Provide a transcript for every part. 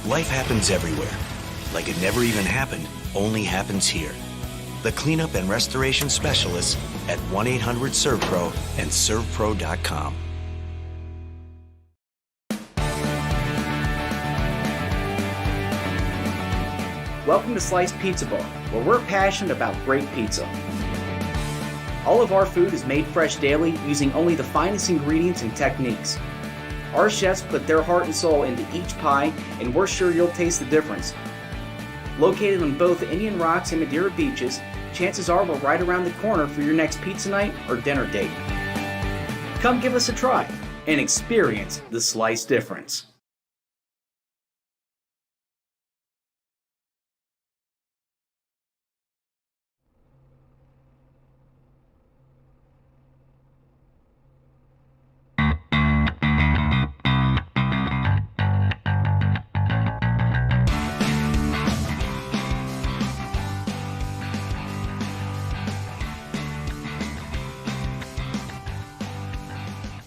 Life happens everywhere. Like it never even happened, only happens here. The cleanup and restoration specialists at 1-800-SERVPRO and servpro.com. Welcome to Sliced Pizza Bar, where we're passionate about great pizza. All of our food is made fresh daily using only the finest ingredients and techniques. Our chefs put their heart and soul into each pie, and we're sure you'll taste the difference. Located on both Indian Rocks and Madeira beaches, chances are we're right around the corner for your next pizza night or dinner date. Come give us a try and experience the slice difference.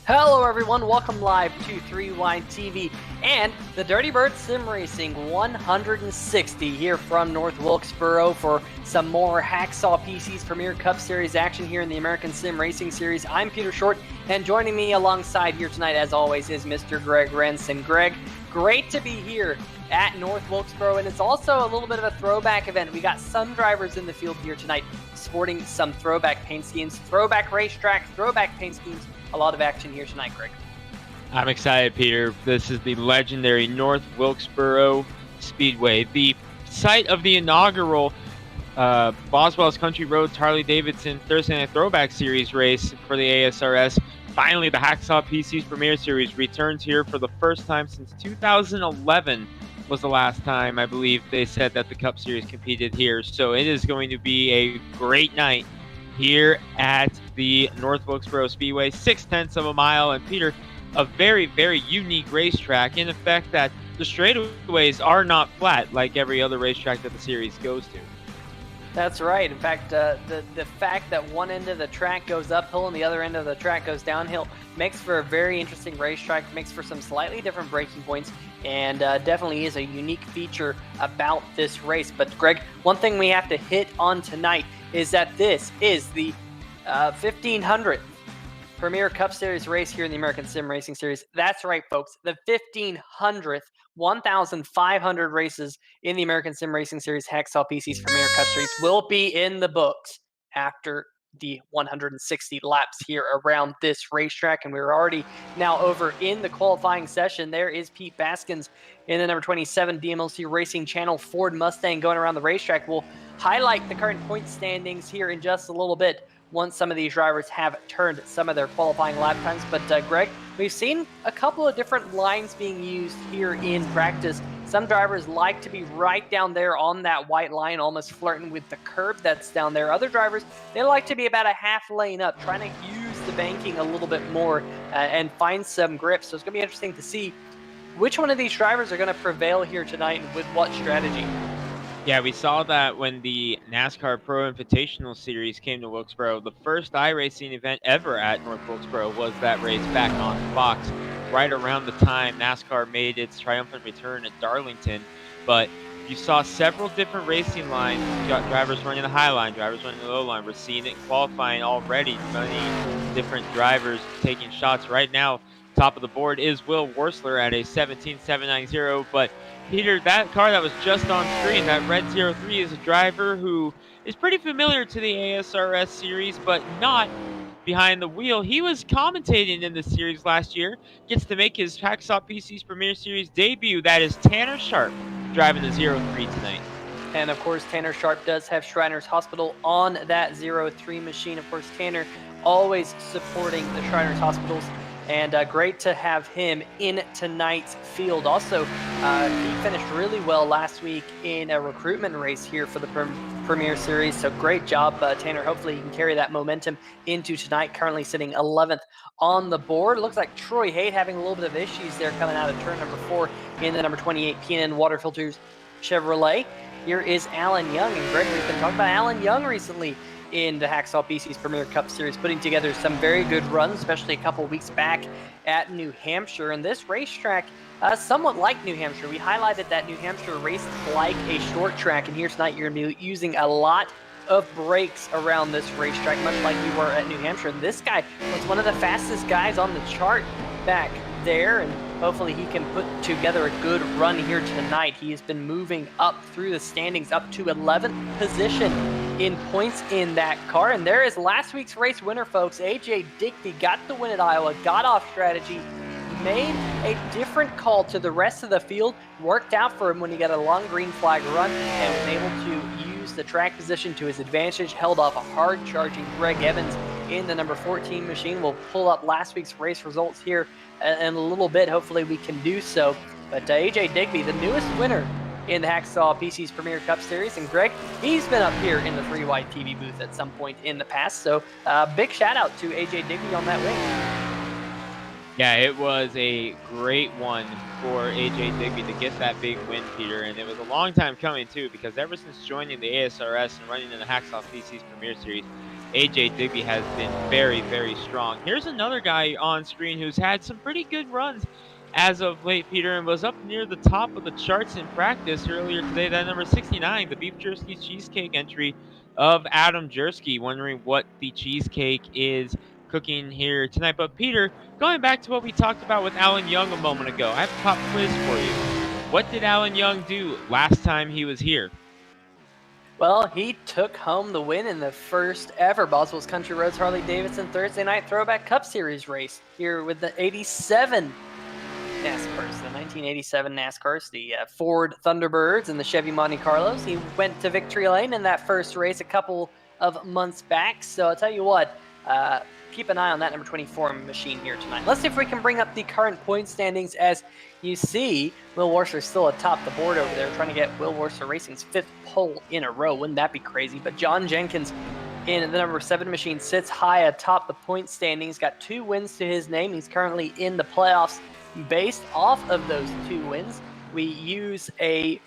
Hello everyone, welcome live to 3Wine TV and the Dirty Bird Sim Racing 160 here from North Wilkesboro for some more Hacksaw PC's Premier Cup Series action here in the American Sim Racing Series. I'm Peter Short, and joining me alongside here tonight as always is Mr. Greg Renson. Greg, great to be here at North Wilkesboro, and it's also a little bit of a throwback event. We got some drivers in the field here tonight sporting some throwback paint schemes, throwback racetrack, throwback paint schemes. A lot of action here tonight, Greg. I'm excited, Peter. This is the legendary North Wilkesboro Speedway, the site of the inaugural Boswell's Country Roads Harley-Davidson Thursday Night Throwback Series race for the ASRS. Finally, the Hacksaw PC's Premier Series returns here for the first time since 2011 was the last time, I believe, they said that the Cup Series competed here. So it is going to be a great night here at the North Wilkesboro Speedway, 0.6 of a mile. And Peter, a very, very unique racetrack in the fact that the straightaways are not flat like every other racetrack that the series goes to. That's right. In fact, the fact that one end of the track goes uphill and the other end of the track goes downhill makes for a very interesting racetrack, makes for some slightly different braking points, and definitely is a unique feature about this race. But Greg, one thing we have to hit on tonight is that this is the 1500th Premier Cup Series race here in the American Sim Racing Series. That's right, folks. The 1500th, 1,500 races in the American Sim Racing Series Hacksaw PC's Premier Cup Series will be in the books after the 160 laps here around this racetrack. And we're already now over in the qualifying session. There is Pete Baskins in the number 27 DMLC Racing Channel Ford Mustang going around the racetrack. We'll highlight the current point standings here in just a little bit once some of these drivers have turned some of their qualifying lap times. But Greg, we've seen a couple of different lines being used here in practice. Some drivers like to be right down there on that white line, almost flirting with the curb that's down there. Other drivers, they like to be about a half lane up, trying to use the banking a little bit more and find some grip. So it's going to be interesting to see which one of these drivers are going to prevail here tonight and with what strategy. Yeah, we saw that when the NASCAR Pro Invitational Series came to Wilkesboro. The first iRacing event ever at North Wilkesboro was that race back on Fox, right around the time NASCAR made its triumphant return at Darlington. But you saw several different racing lines. You got drivers running the high line, drivers running the low line. We're seeing it in qualifying already. Many different drivers taking shots. Right now, top of the board is Will Worsler at a 17.790, but Peter, that car that was just on screen, that red 03, is a driver who is pretty familiar to the ASRS series, but not behind the wheel. He was commentating in the series last year, gets to make his Hacksaw PC's Premier Series debut. That is Tanner Sharp driving the 03 tonight. And of course, Tanner Sharp does have Shriners Hospital on that 03 machine. Of course, Tanner always supporting the Shriners Hospitals. And great to have him in tonight's field. Also, he finished really well last week in a recruitment race here for the Premier Series. So great job, Tanner. Hopefully you can carry that momentum into tonight. Currently sitting 11th on the board. Looks like Troy Haight having a little bit of issues there coming out of turn number 4 in the number 28 P&N Water Filters Chevrolet. Here is Alan Young. And Greg, we've been talking about Alan Young recently. in the Hacksaw PC's Premier Cup Series, putting together some very good runs, especially a couple weeks back at New Hampshire. And this racetrack, somewhat like New Hampshire, we highlighted that New Hampshire raced like a short track, and here tonight you're going to be using a lot of brakes around this racetrack, much like you were at New Hampshire. And this guy was one of the fastest guys on the chart back there, and hopefully he can put together a good run here tonight. He has been moving up through the standings up to 11th position in points in that car. And there is last week's race winner, folks. AJ Digby got the win at Iowa, got off strategy, made a different call to the rest of the field, worked out for him when he got a long green flag run and was able to use the track position to his advantage, held off a hard charging Greg Evans in the number 14 machine. We'll pull up last week's race results here in a little bit. Hopefully we can do so. But AJ Digby, the newest winner in the Hacksaw PC's Premier Cup Series. And Greg, he's been up here in the 3Y TV booth at some point in the past. So big shout out to AJ Digby on that win. Yeah, it was a great one for AJ Digby to get that big win, Peter. And it was a long time coming, too, because ever since joining the ASRS and running in the Hacksaw PC's Premier Series, AJ Digby has been very, very strong. Here's another guy on screen who's had some pretty good runs as of late, Peter, and was up near the top of the charts in practice earlier today. That number 69, the Beef Jerky Cheesecake entry of Adam Jersky. Wondering what the cheesecake is cooking here tonight. But Peter, going back to what we talked about with Alan Young a moment ago, I have a pop quiz for you. What did Alan Young do last time he was here? Well, he took home the win in the first ever Boswell's Country Roads Harley-Davidson Thursday Night Throwback Cup Series race here with the 87 NASCARs, the 1987 NASCARs, the Ford Thunderbirds and the Chevy Monte Carlos. He went to victory lane in that first race a couple of months back. So I'll tell you what, keep an eye on that number 24 machine here tonight. Let's see if we can bring up the current point standings. As you see, Will Worcester still atop the board over there, trying to get Will Worcester Racing's 5th pole in a row. Wouldn't that be crazy? But John Jenkins in the number 7 machine sits high atop the point standings, got 2 wins to his name. He's currently in the playoffs. Based off of those 2 wins, we use a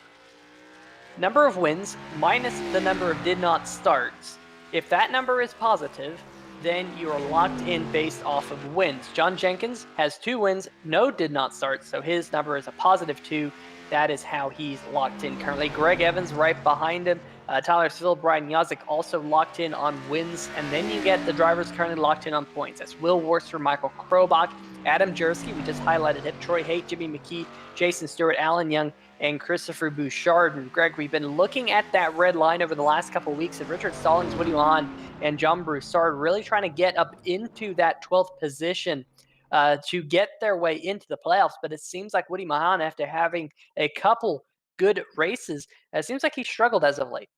number of wins minus the number of did not starts. If that number is positive, then you are locked in based off of wins. John Jenkins has 2 wins, no did not start, so his number is a positive 2. That is how he's locked in currently. Greg Evans right behind him. Tyler Still, Brian Yazik also locked in on wins. And then you get the drivers currently locked in on points. That's Will Worcester, Michael Krobach, Adam Jersky, we just highlighted him, Troy Haight, Jimmy Mckee, Jason Stewart, Alan Young, and Christopher Bouchard. And Greg, we've been looking at that red line over the last couple of weeks of Richard Stallings, Woody Mahan, and John Broussard really trying to get up into that 12th position to get their way into the playoffs. But it seems like Woody Mahan, after having a couple good races, it seems like he struggled as of late.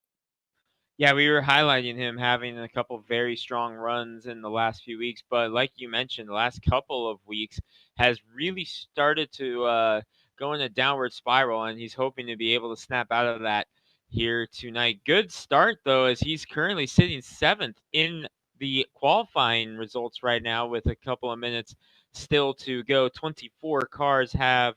Yeah, we were highlighting him having a couple very strong runs in the last few weeks, but like you mentioned, the last couple of weeks has really started to go in a downward spiral, and he's hoping to be able to snap out of that here tonight. Good start, though, as he's currently sitting 7th in the qualifying results right now with a couple of minutes still to go. 24 cars have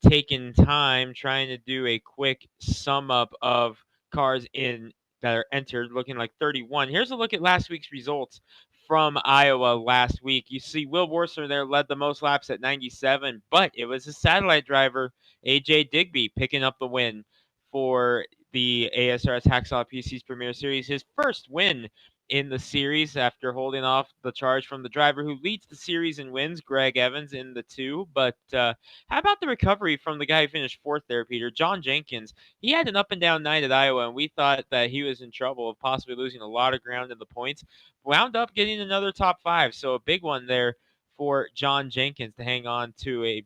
taken time trying to do a quick sum up of cars in that are entered, looking like 31. Here's a look at last week's results from Iowa last week. You see Will Worcester there led the most laps at 97, but it was his satellite driver, AJ Digby, picking up the win for the ASRS Hacksaw PC's Premier Series. His first win in the series after holding off the charge from the driver who leads the series and wins, Greg Evans, in the 2. But how about the recovery from the guy who finished 4th there, Peter? John Jenkins. He had an up-and-down night at Iowa, and we thought that he was in trouble of possibly losing a lot of ground in the points. Wound up getting another top 5, so a big one there for John Jenkins to hang on to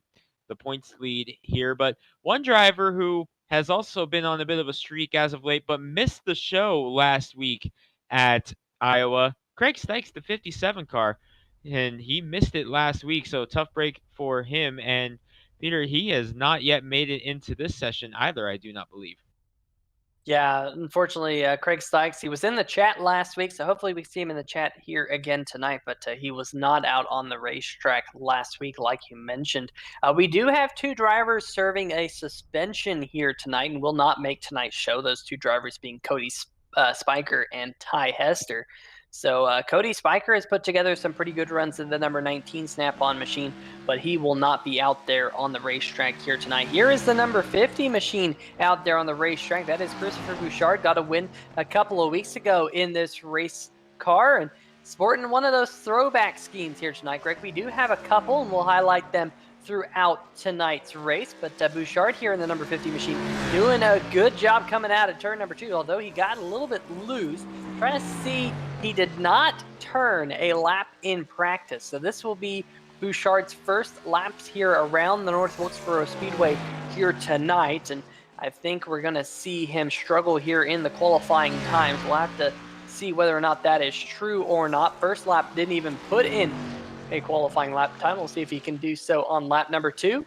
the points lead here. But one driver who has also been on a bit of a streak as of late, but missed the show last week at Iowa, Craig Stykes, the 57 car, and he missed it last week, so tough break for him. And Peter, he has not yet made it into this session either, I do not believe. Yeah, unfortunately, Craig Stykes, he was in the chat last week, so hopefully we see him in the chat here again tonight, but he was not out on the racetrack last week, like you mentioned. We do have 2 drivers serving a suspension here tonight and will not make tonight's show, those 2 drivers being Cody Spiker and Ty Hester. So Cody Spiker has put together some pretty good runs in the number 19 Snap-on machine, but he will not be out there on the racetrack here tonight. Here is the number 50 machine out there on the racetrack. That is Christopher Bouchard. Got a win a couple of weeks ago in this race car and sporting one of those throwback schemes here tonight. Greg, we do have a couple, and we'll highlight them throughout tonight's race, but Bouchard here in the number 50 machine doing a good job coming out of turn number 2, although he got a little bit loose. Trying to see, he did not turn a lap in practice, so this will be Bouchard's first laps here around the North Wilkesboro Speedway here tonight, and I think we're going to see him struggle here in the qualifying times. We'll have to see whether or not that is true or not. First lap didn't even put in a qualifying lap time. We'll see if he can do so on lap number 2.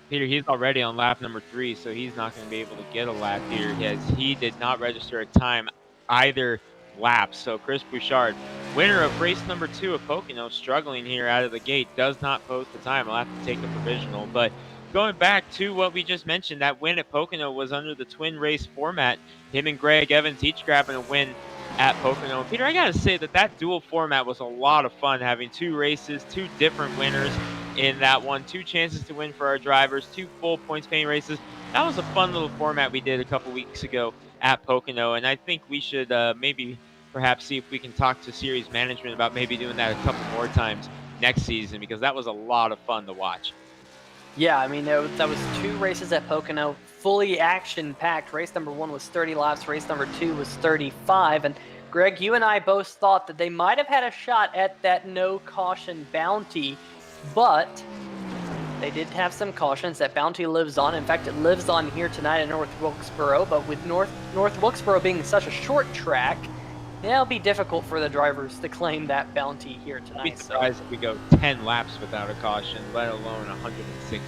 Peter, he's already on lap number 3, so he's not going to be able to get a lap here, as he did not register a time either lap. So Chris Bouchard, winner of race number 2 of Pocono, struggling here out of the gate, does not post the time. I'll have to take a provisional. But going back to what we just mentioned, that win at Pocono was under the twin race format. Him and Greg Evans each grabbing a win at Pocono. Peter, I gotta say that dual format was a lot of fun, having 2 races, 2 different winners in that one, 2 chances to win for our drivers, 2 full points paying races. That was a fun little format we did a couple weeks ago at Pocono, and I think we should maybe perhaps see if we can talk to series management about maybe doing that a couple more times next season, because that was a lot of fun to watch. Yeah, I mean, that was 2 races at Pocono, fully action-packed. Race number 1 was 30 laps. Race number 2 was 35. And Greg, you and I both thought that they might have had a shot at that no caution bounty, but they did have some cautions. That bounty lives on. In fact, it lives on here tonight in North Wilkesboro. But with North Wilkesboro being such a short track, it'll be difficult for the drivers to claim that bounty here tonight. I'd be surprised if we go 10 laps without a caution, let alone 160.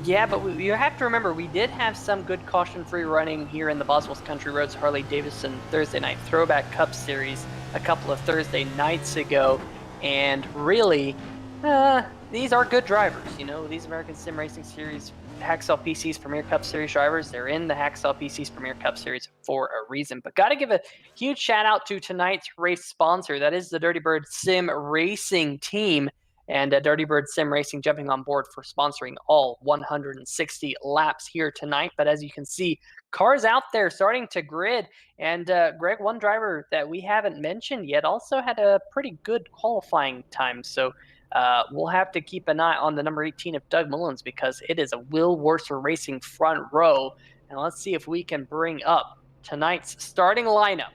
Yeah, but you have to remember, we did have some good caution-free running here in the Boswell's Country Roads Harley-Davidson Thursday Night Throwback Cup Series a couple of Thursday nights ago, and really, these are good drivers. You know, these American Sim Racing Series Hacksaw PC's Premier Cup Series drivers, they're in the Hacksaw PC's Premier Cup Series for a reason. But got to give a huge shout out to tonight's race sponsor. That is the Dirty Bird Sim Racing team. And Dirty Bird Sim Racing jumping on board for sponsoring all 160 laps here tonight. But as you can see, cars out there starting to grid. And Greg, one driver that we haven't mentioned yet also had a pretty good qualifying time. So we'll have to keep an eye on the number 18 of Doug Mullins, because it is a Will Worcer Racing front row. And let's see if we can bring up tonight's starting lineup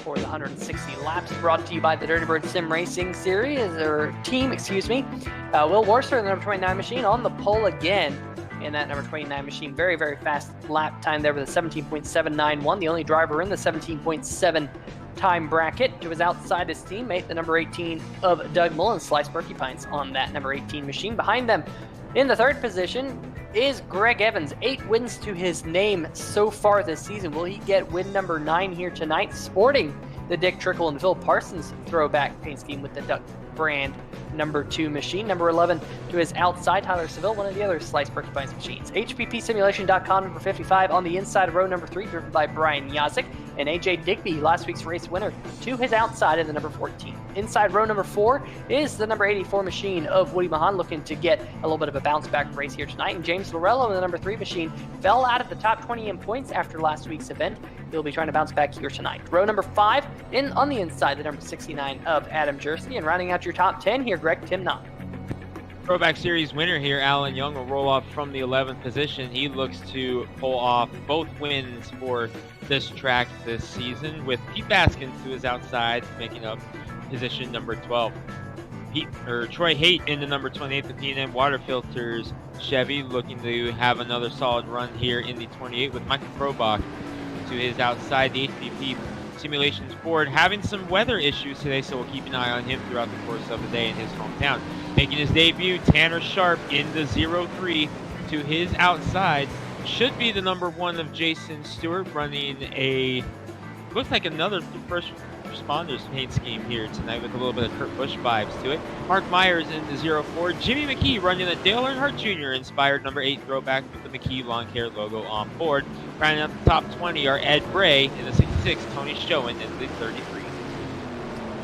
for the 160 laps, brought to you by the Dirty Bird Sim Racing Series, or team, excuse me. Will Worcer, the number 29 machine, on the pole again in that number 29 machine. Very, very fast lap time there with a 17.791. The only driver in the 17.7 time bracket. To his outside his teammate, the number 18 of Doug Mullins, Slice Porcupines, on that number 18 machine. Behind them, in the 3rd position, is Greg Evans. 8 wins to his name so far this season. Will he get win number 9 here tonight, sporting the Dick Trickle and Phil Parsons throwback paint scheme with the Duck brand number 2 machine. Number 11 to his outside, Tyler Seville, one of the other Slice Porcupines machines. HPPsimulation.com, number 55 on the inside of row number 3, driven by Brian Yazik. And AJ Digby, last week's race winner, to his outside in the number 14. Inside row number 4 is the number 84 machine of Woody Mahan, looking to get a little bit of a bounce back race here tonight. And James Lorello in the number 3 machine fell out of the top 20 in points after last week's event. He'll be trying to bounce back here tonight. Row number 5 on the inside, the number 69 of Adam Jersey. And rounding out your top 10 here, Greg, Tim Knott. Throwback Series winner here, Alan Young, will roll off from the 11th position. He looks to pull off both wins for this track this season, with Pete Baskins to his outside, making up position number 12. Troy Haight in the number 28, the P&M Water Filters Chevy, looking to have another solid run here in the 28, with Michael Probach to his outside. The HPP Simulations Ford having some weather issues today, so we'll keep an eye on him throughout the course of the day in his hometown. Making his debut, Tanner Sharp in the 03 to his outside. Should be the number 1 of Jason Stewart, running looks like another first responders paint scheme here tonight with a little bit of Kurt Busch vibes to it. Mark Myers in the 04. Jimmy Mckee running the Dale Earnhardt Jr. inspired number 8 throwback with the Mckee Lawn Care logo on board. Rounding out the top 20 are Ed Bray in the 66, Tony Schoen in the 33.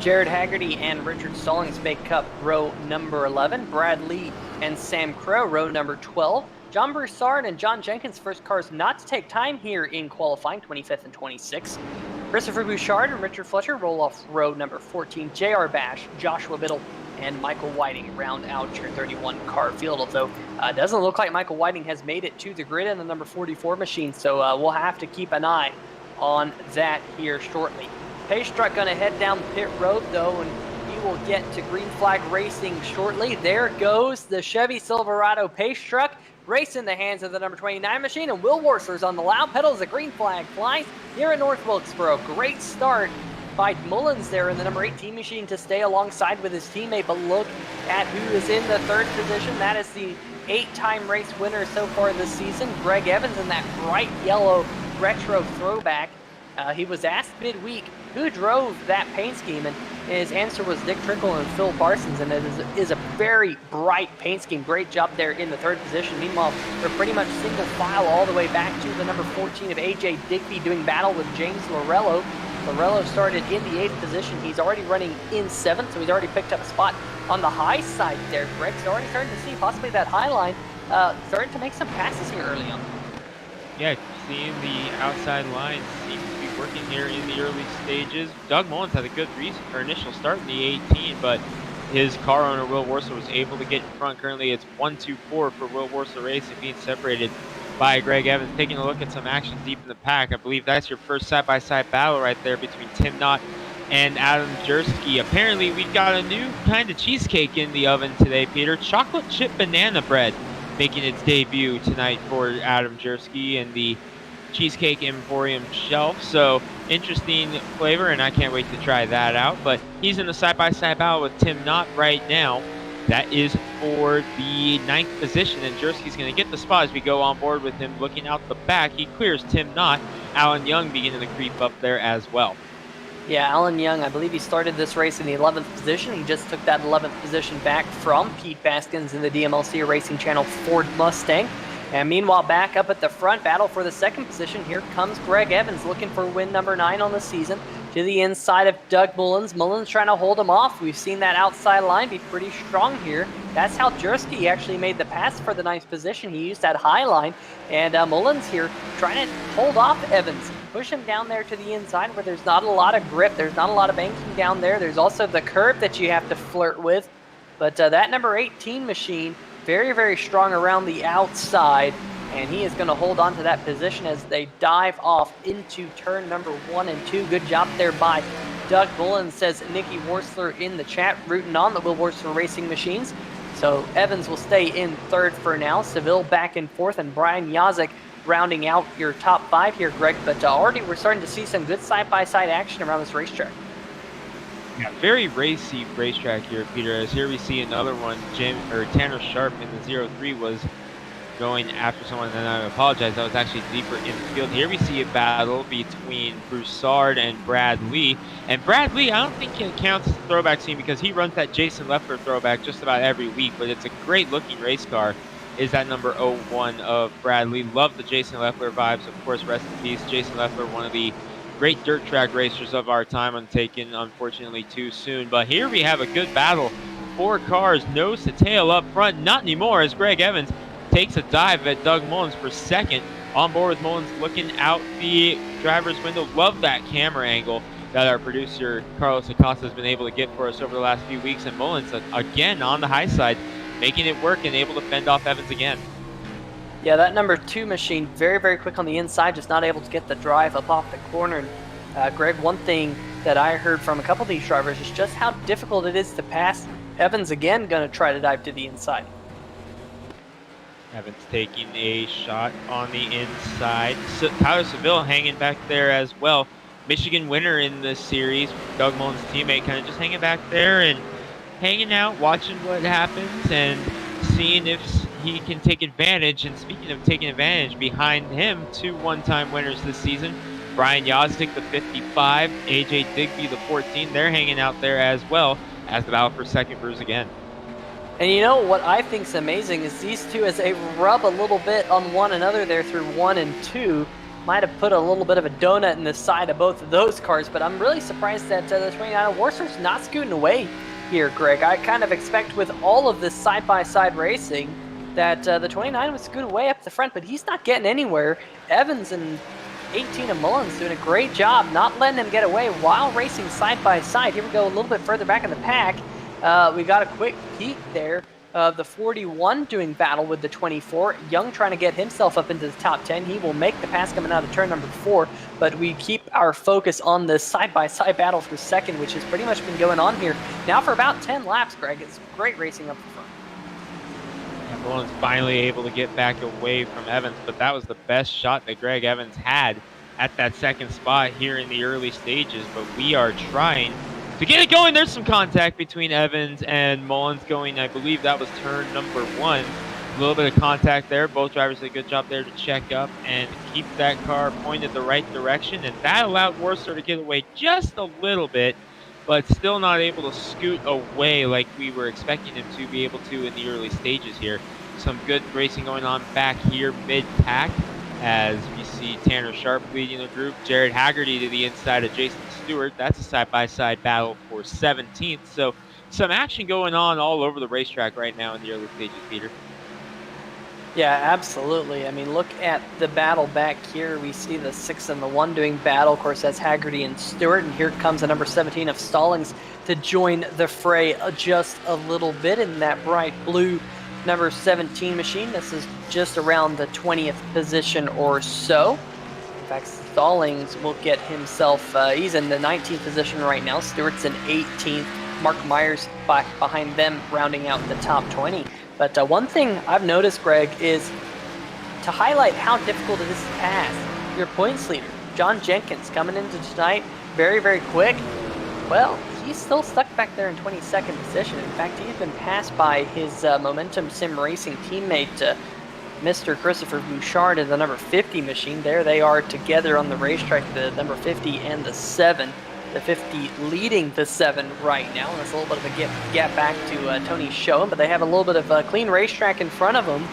Jared Hagerty and Richard Stallings make up row number 11. Brad Lee and Sam Crow, row number 12. John Broussard and John Jenkins, first cars not to take time here in qualifying, 25th and 26th. Christopher Bouchard and Richard Fletcher roll off row number 14. J.R. Bash, Joshua Biddle, and Michael Whiting round out your 31 car field. Although it doesn't look like Michael Whiting has made it to the grid in the number 44 machine, so we'll have to keep an eye on that here shortly. Pace truck going to head down pit road though, and we will get to green flag racing shortly. There goes the Chevy Silverado pace truck. Race in the hands of the number 29 machine, and Will Worsler's on the loud pedals. The green flag flies here in North Wilkesboro. Great start by Mullins there in the number 18 machine to stay alongside with his teammate, but look at who is in the third position. That is the 8-time race winner so far this season, Greg Evans, in that bright yellow retro throwback. He was asked midweek who drove that paint scheme, and his answer was Dick Trickle and Phil Parsons, and it is a very bright paint scheme. Great job there in the third position. Meanwhile, they're pretty much single file all the way back to the number 14 of A.J. Digby doing battle with James Lorello. Lorello started in the 8th position. He's already running in 7th, so he's already picked up a spot on the high side there. Greg's already starting to see possibly that high line starting to make some passes here early on. Yeah, seeing the outside line seems to be working here in the early stages. Doug Mullins had a good initial start in the 18, but his car owner, Will Worsler, was able to get in front. Currently, it's 1-2-4 for Will Worsler Racing, being separated by Greg Evans. Taking a look at some action deep in the pack, I believe that's your first side-by-side battle right there between Tim Knott and Adam Jersky. Apparently, we've got a new kind of cheesecake in the oven today, Peter. Chocolate chip banana bread making its debut tonight for Adam Jersky and the Cheesecake Emporium shelf. So interesting flavor, and I can't wait to try that out. But he's in the side-by-side battle with Tim Knott right now. That is for the 9th position, and Jersky's going to get the spot as we go on board with him looking out the back. He clears Tim Knott. Alan Young beginning to creep up there as well. Yeah, Alan Young, I believe he started this race in the 11th position. He just took that 11th position back from Pete Baskins in the DMLC Racing Channel Ford Mustang. And meanwhile, back up at the front, battle for the 2nd position. Here comes Greg Evans looking for win number 9 on the season. To the inside of Doug Mullins. Mullins trying to hold him off. We've seen that outside line be pretty strong here. That's how Jersky actually made the pass for the 9th position. He used that high line. And Mullins here trying to hold off Evans. Push him down there to the inside where there's not a lot of grip. There's not a lot of banking down there. There's also the curb that you have to flirt with. But that number 18 machine, very, very strong around the outside. And he is going to hold on to that position as they dive off into turn number 1 and 2. Good job there by Doug Mullins, says Nikki Worsler in the chat, rooting on the Will Worsler Racing Machines. So Evans will stay in 3rd for now. Seville back in 4th, and Brian Yazik rounding out your top 5 here, Greg. But already we're starting to see some good side-by-side action around this racetrack. Yeah, very racy racetrack here, Peter. As here we see another one. Tanner Sharp in the 03 was going after someone, and I apologize, that was actually deeper in the field. Here we see a battle between Broussard and Brad Lee. And Brad Lee, I don't think he counts as a throwback scene because he runs that Jason Leffler throwback just about every week, but it's a great looking race car. Is that number 01 of Brad Lee. Love the Jason Leffler vibes. Of course, rest in peace, Jason Leffler, one of the great dirt track racers of our time, untaken, unfortunately, too soon. But here we have a good battle. 4 cars, nose to tail up front. Not anymore, as Greg Evans takes a dive at Doug Mullins for 2nd. On board with Mullins looking out the driver's window. Love that camera angle that our producer Carlos Acosta has been able to get for us over the last few weeks. And Mullins, again, on the high side, making it work and able to fend off Evans again. Yeah, that number 2 machine, very, very quick on the inside, just not able to get the drive up off the corner. And Greg, one thing that I heard from a couple of these drivers is just how difficult it is to pass. Evans again going to try to dive to the inside. Evans taking a shot on the inside. So Tyler Seville hanging back there as well. Michigan winner in this series. Doug Mullins' teammate kind of just hanging back there and hanging out, watching what happens and seeing if he can take advantage. And speaking of taking advantage, behind him, 2 one-time winners this season. Brian Yazdick, the 55, AJ Digby, the 14. They're hanging out there as well as the battle for second brews again. And you know what I think is amazing is these two, as they rub a little bit on one another there through 1 and 2, might have put a little bit of a donut in the side of both of those cars, but I'm really surprised that the 29 Warstar's not scooting away here, Greg. I kind of expect with all of this side-by-side racing that the 29 would scoot away up the front, but he's not getting anywhere. Evans and 18 of Mullins doing a great job not letting him get away while racing side-by-side. Here we go a little bit further back in the pack. We got a quick peek there of the 41 doing battle with the 24. Young trying to get himself up into the top 10. He will make the pass coming out of turn number 4, but we keep our focus on this side-by-side battle for second, which has pretty much been going on here now for about 10 laps, Greg. It's great racing up the front. And Mullins finally able to get back away from Evans, but that was the best shot that Greg Evans had at that second spot here in the early stages, but we are trying to get it going. There's some contact between Evans and Mullins going, I believe that was turn number 1. A little bit of contact there. Both drivers did a good job there to check up and keep that car pointed the right direction, and that allowed Warstar to get away just a little bit, but still not able to scoot away like we were expecting him to be able to in the early stages here. Some good racing going on back here mid-pack as we see Tanner Sharp leading the group. Jared Hagerty to the inside of Jason Stewart. That's a side-by-side battle for 17th. So some action going on all over the racetrack right now in the early stages, Peter. Yeah, absolutely. I mean, look at the battle back here. We see the 6 and the 1 doing battle. Of course, that's Hagerty and Stewart. And here comes the number 17 of Stallings to join the fray just a little bit in that bright blue number 17 machine. This is just around the 20th position or so. In fact, Stallings will get himself, he's in the 19th position right now. Stewart's in 18th. Mark Myers behind them, rounding out the top 20. But one thing I've noticed, Greg, is to highlight how difficult it is to pass your points leader. John Jenkins coming into tonight very, very quick. Well, he's still stuck back there in 22nd position. In fact, he's been passed by his Momentum Sim Racing teammate, Mr. Christopher Bouchard in the number 50 machine. There they are together on the racetrack, the number 50 and the 7. The 50 leading the 7 right now. And that's a little bit of a gap back to Tony Show, but they have a little bit of a clean racetrack in front of them.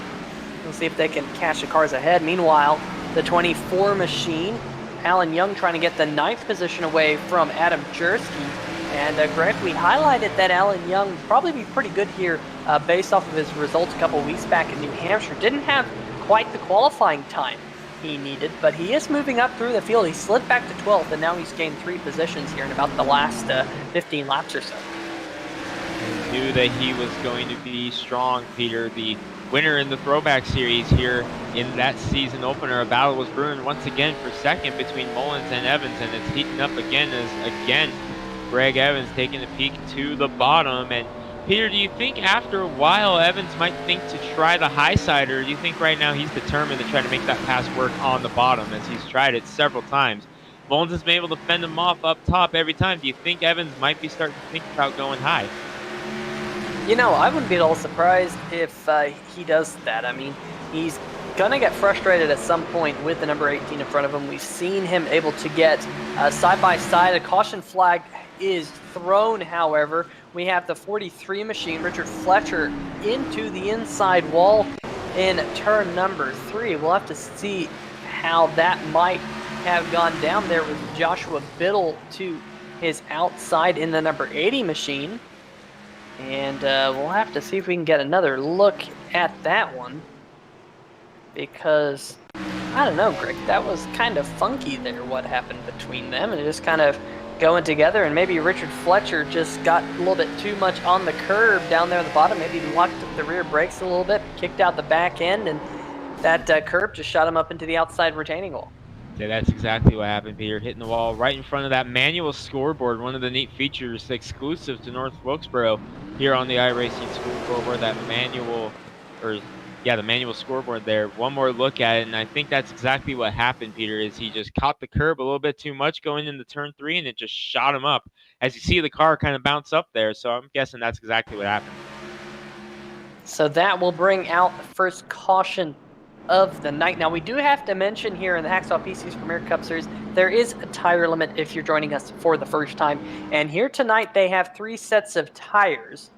We'll see if they can catch the cars ahead. Meanwhile, the 24 machine, Alan Young trying to get the 9th position away from Adam Jersky. And Greg, we highlighted that Alan Young probably be pretty good here based off of his results a couple weeks back in New Hampshire. Didn't have quite the qualifying time he needed, but he is moving up through the field. He slid back to 12th, and now he's gained 3 positions here in about the last 15 laps or so. I knew that he was going to be strong, Peter. The winner in the Throwback Series here in that season opener, a battle was brewing once again for second between Mullins and Evans, and it's heating up again as, again, Greg Evans taking a peek to the bottom. And Peter, do you think after a while Evans might think to try the high side, or do you think right now he's determined to try to make that pass work on the bottom as he's tried it several times? Mullins has been able to fend him off up top every time. Do you think Evans might be starting to think about going high? You know, I wouldn't be at all surprised if he does that. I mean, he's going to get frustrated at some point with the number 18 in front of him. We've seen him able to get side-by-side. A caution flag is thrown, however. We have the 43 machine, Richard Fletcher, into the inside wall in turn number 3. We'll have to see how that might have gone down there with Joshua Biddle to his outside in the number 80 machine. And we'll have to see if we can get another look at that one. Because, I don't know, Greg, that was kind of funky there, what happened between them. And it just kind of going together, and maybe Richard Fletcher just got a little bit too much on the curb down there at the bottom. Maybe he locked the rear brakes a little bit, kicked out the back end, and that curb just shot him up into the outside retaining wall. Yeah, that's exactly what happened, Peter. Hitting the wall right in front of that manual scoreboard, one of the neat features exclusive to North Wilkesboro here on the iRacing scoreboard, that manual, the manual scoreboard there. One more look at it, and I think that's exactly what happened, Peter, is he just caught the curb a little bit too much going into turn 3, and it just shot him up. As you see the car kind of bounce up there, so I'm guessing that's exactly what happened. So that will bring out the first caution of the night. Now, we do have to mention here in the Hacksaw PC's Premier Cup Series, there is a tire limit if you're joining us for the first time. And here tonight, they have 3 sets of tires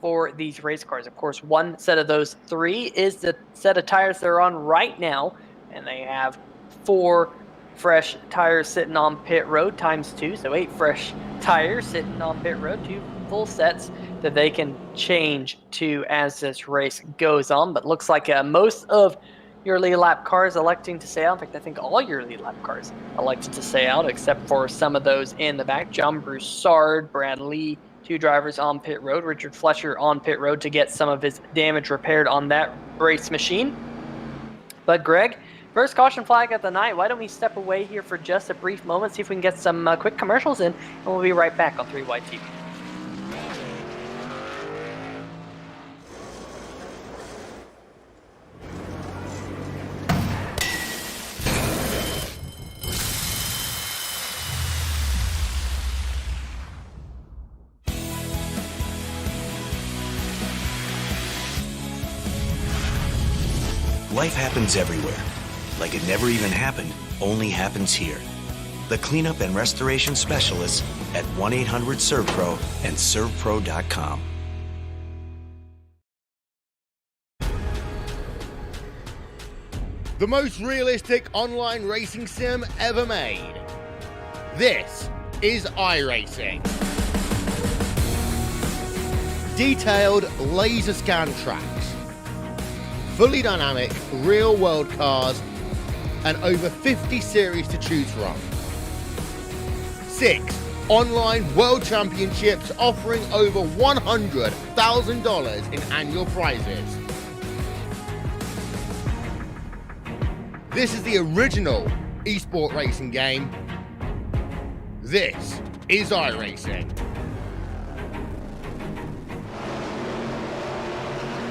for these race cars. Of course, one set of those 3 is the set of tires they're on right now, and they have 4 fresh tires sitting on pit road times 2, so 8 fresh tires sitting on pit road, 2 full sets that they can change to as this race goes on. But looks like most of your lead lap cars electing to stay out. In fact, I think all your lead lap cars elected to stay out, except for some of those in the back. John Broussard, Brad Lee, 2 drivers on pit road. Richard Fletcher on pit road to get some of his damage repaired on that race machine. But Greg, first caution flag of the night. Why don't we step away here for just a brief moment, see if we can get some quick commercials in, and we'll be right back on 3 Wide TV. Life happens everywhere. Like it never even happened, only happens here. The cleanup and restoration specialists at 1-800-SERVPRO and ServPro.com. The most realistic online racing sim ever made. This is iRacing. Detailed laser scan tracks, fully dynamic, real-world cars, and over 50 series to choose from. 6 online world championships offering over $100,000 in annual prizes. This is the original esport racing game. This is iRacing.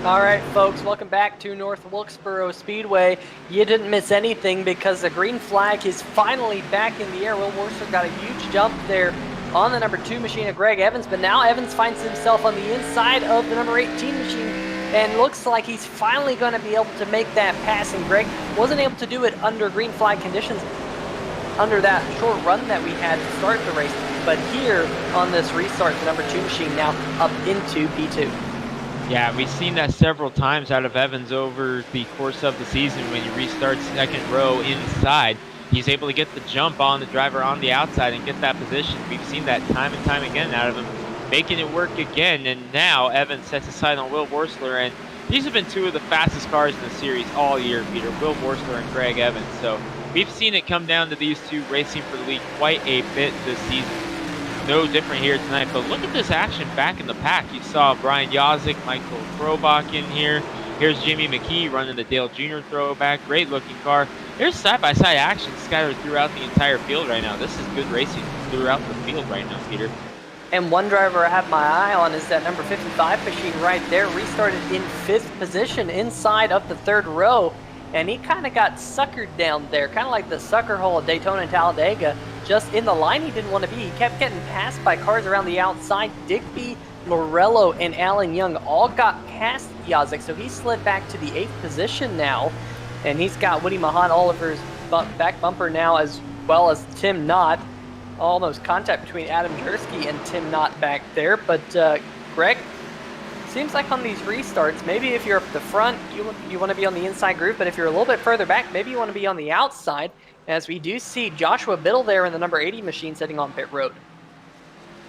All right, folks, welcome back to North Wilkesboro Speedway. You didn't miss anything because the green flag is finally back in the air. Will Worcester got a huge jump there on the number 2 machine of Greg Evans, but now Evans finds himself on the inside of the number 18 machine and looks like he's finally going to be able to make that pass. And Greg wasn't able to do it under green flag conditions under that short run that we had to start the race, but here on this restart, the number 2 machine now up into P2. Yeah, we've seen that several times out of Evans over the course of the season. When you restart second row inside, he's able to get the jump on the driver on the outside and get that position. We've seen that time and time again out of him, making it work again. And now Evans sets his sight on Will Worstler, and these have been 2 of the fastest cars in the series all year, Peter. Will Worstler and Greg Evans. So we've seen it come down to these 2 racing for the lead quite a bit this season. No different here tonight, but look at this action back in the pack. You saw Brian Yazik, Michael Krobach in here. Here's Jimmy Mckee running the Dale Jr. throwback. Great looking car. There's side-by-side action scattered throughout the entire field right now. This is good racing throughout the field right now, Peter. And one driver I have my eye on is that number 55 machine right there. Restarted in 5th position inside of the 3rd row. And he kind of got suckered down there, kind of like the sucker hole at Daytona and Talladega. Just in the line he didn't want to be. He kept getting passed by cars around the outside. Digby, Morello, and Alan Young all got past Yazik, so he slid back to the 8th position now. And he's got Woody Mahan all over his back bumper now, as well as Tim Knott. Almost contact between Adam Jersky and Tim Knott back there. But Greg, seems like on these restarts, maybe if you're up the front, you want to be on the inside group, but if you're a little bit further back, maybe you want to be on the outside, as we do see Joshua Biddle there in the number 80 machine sitting on pit road.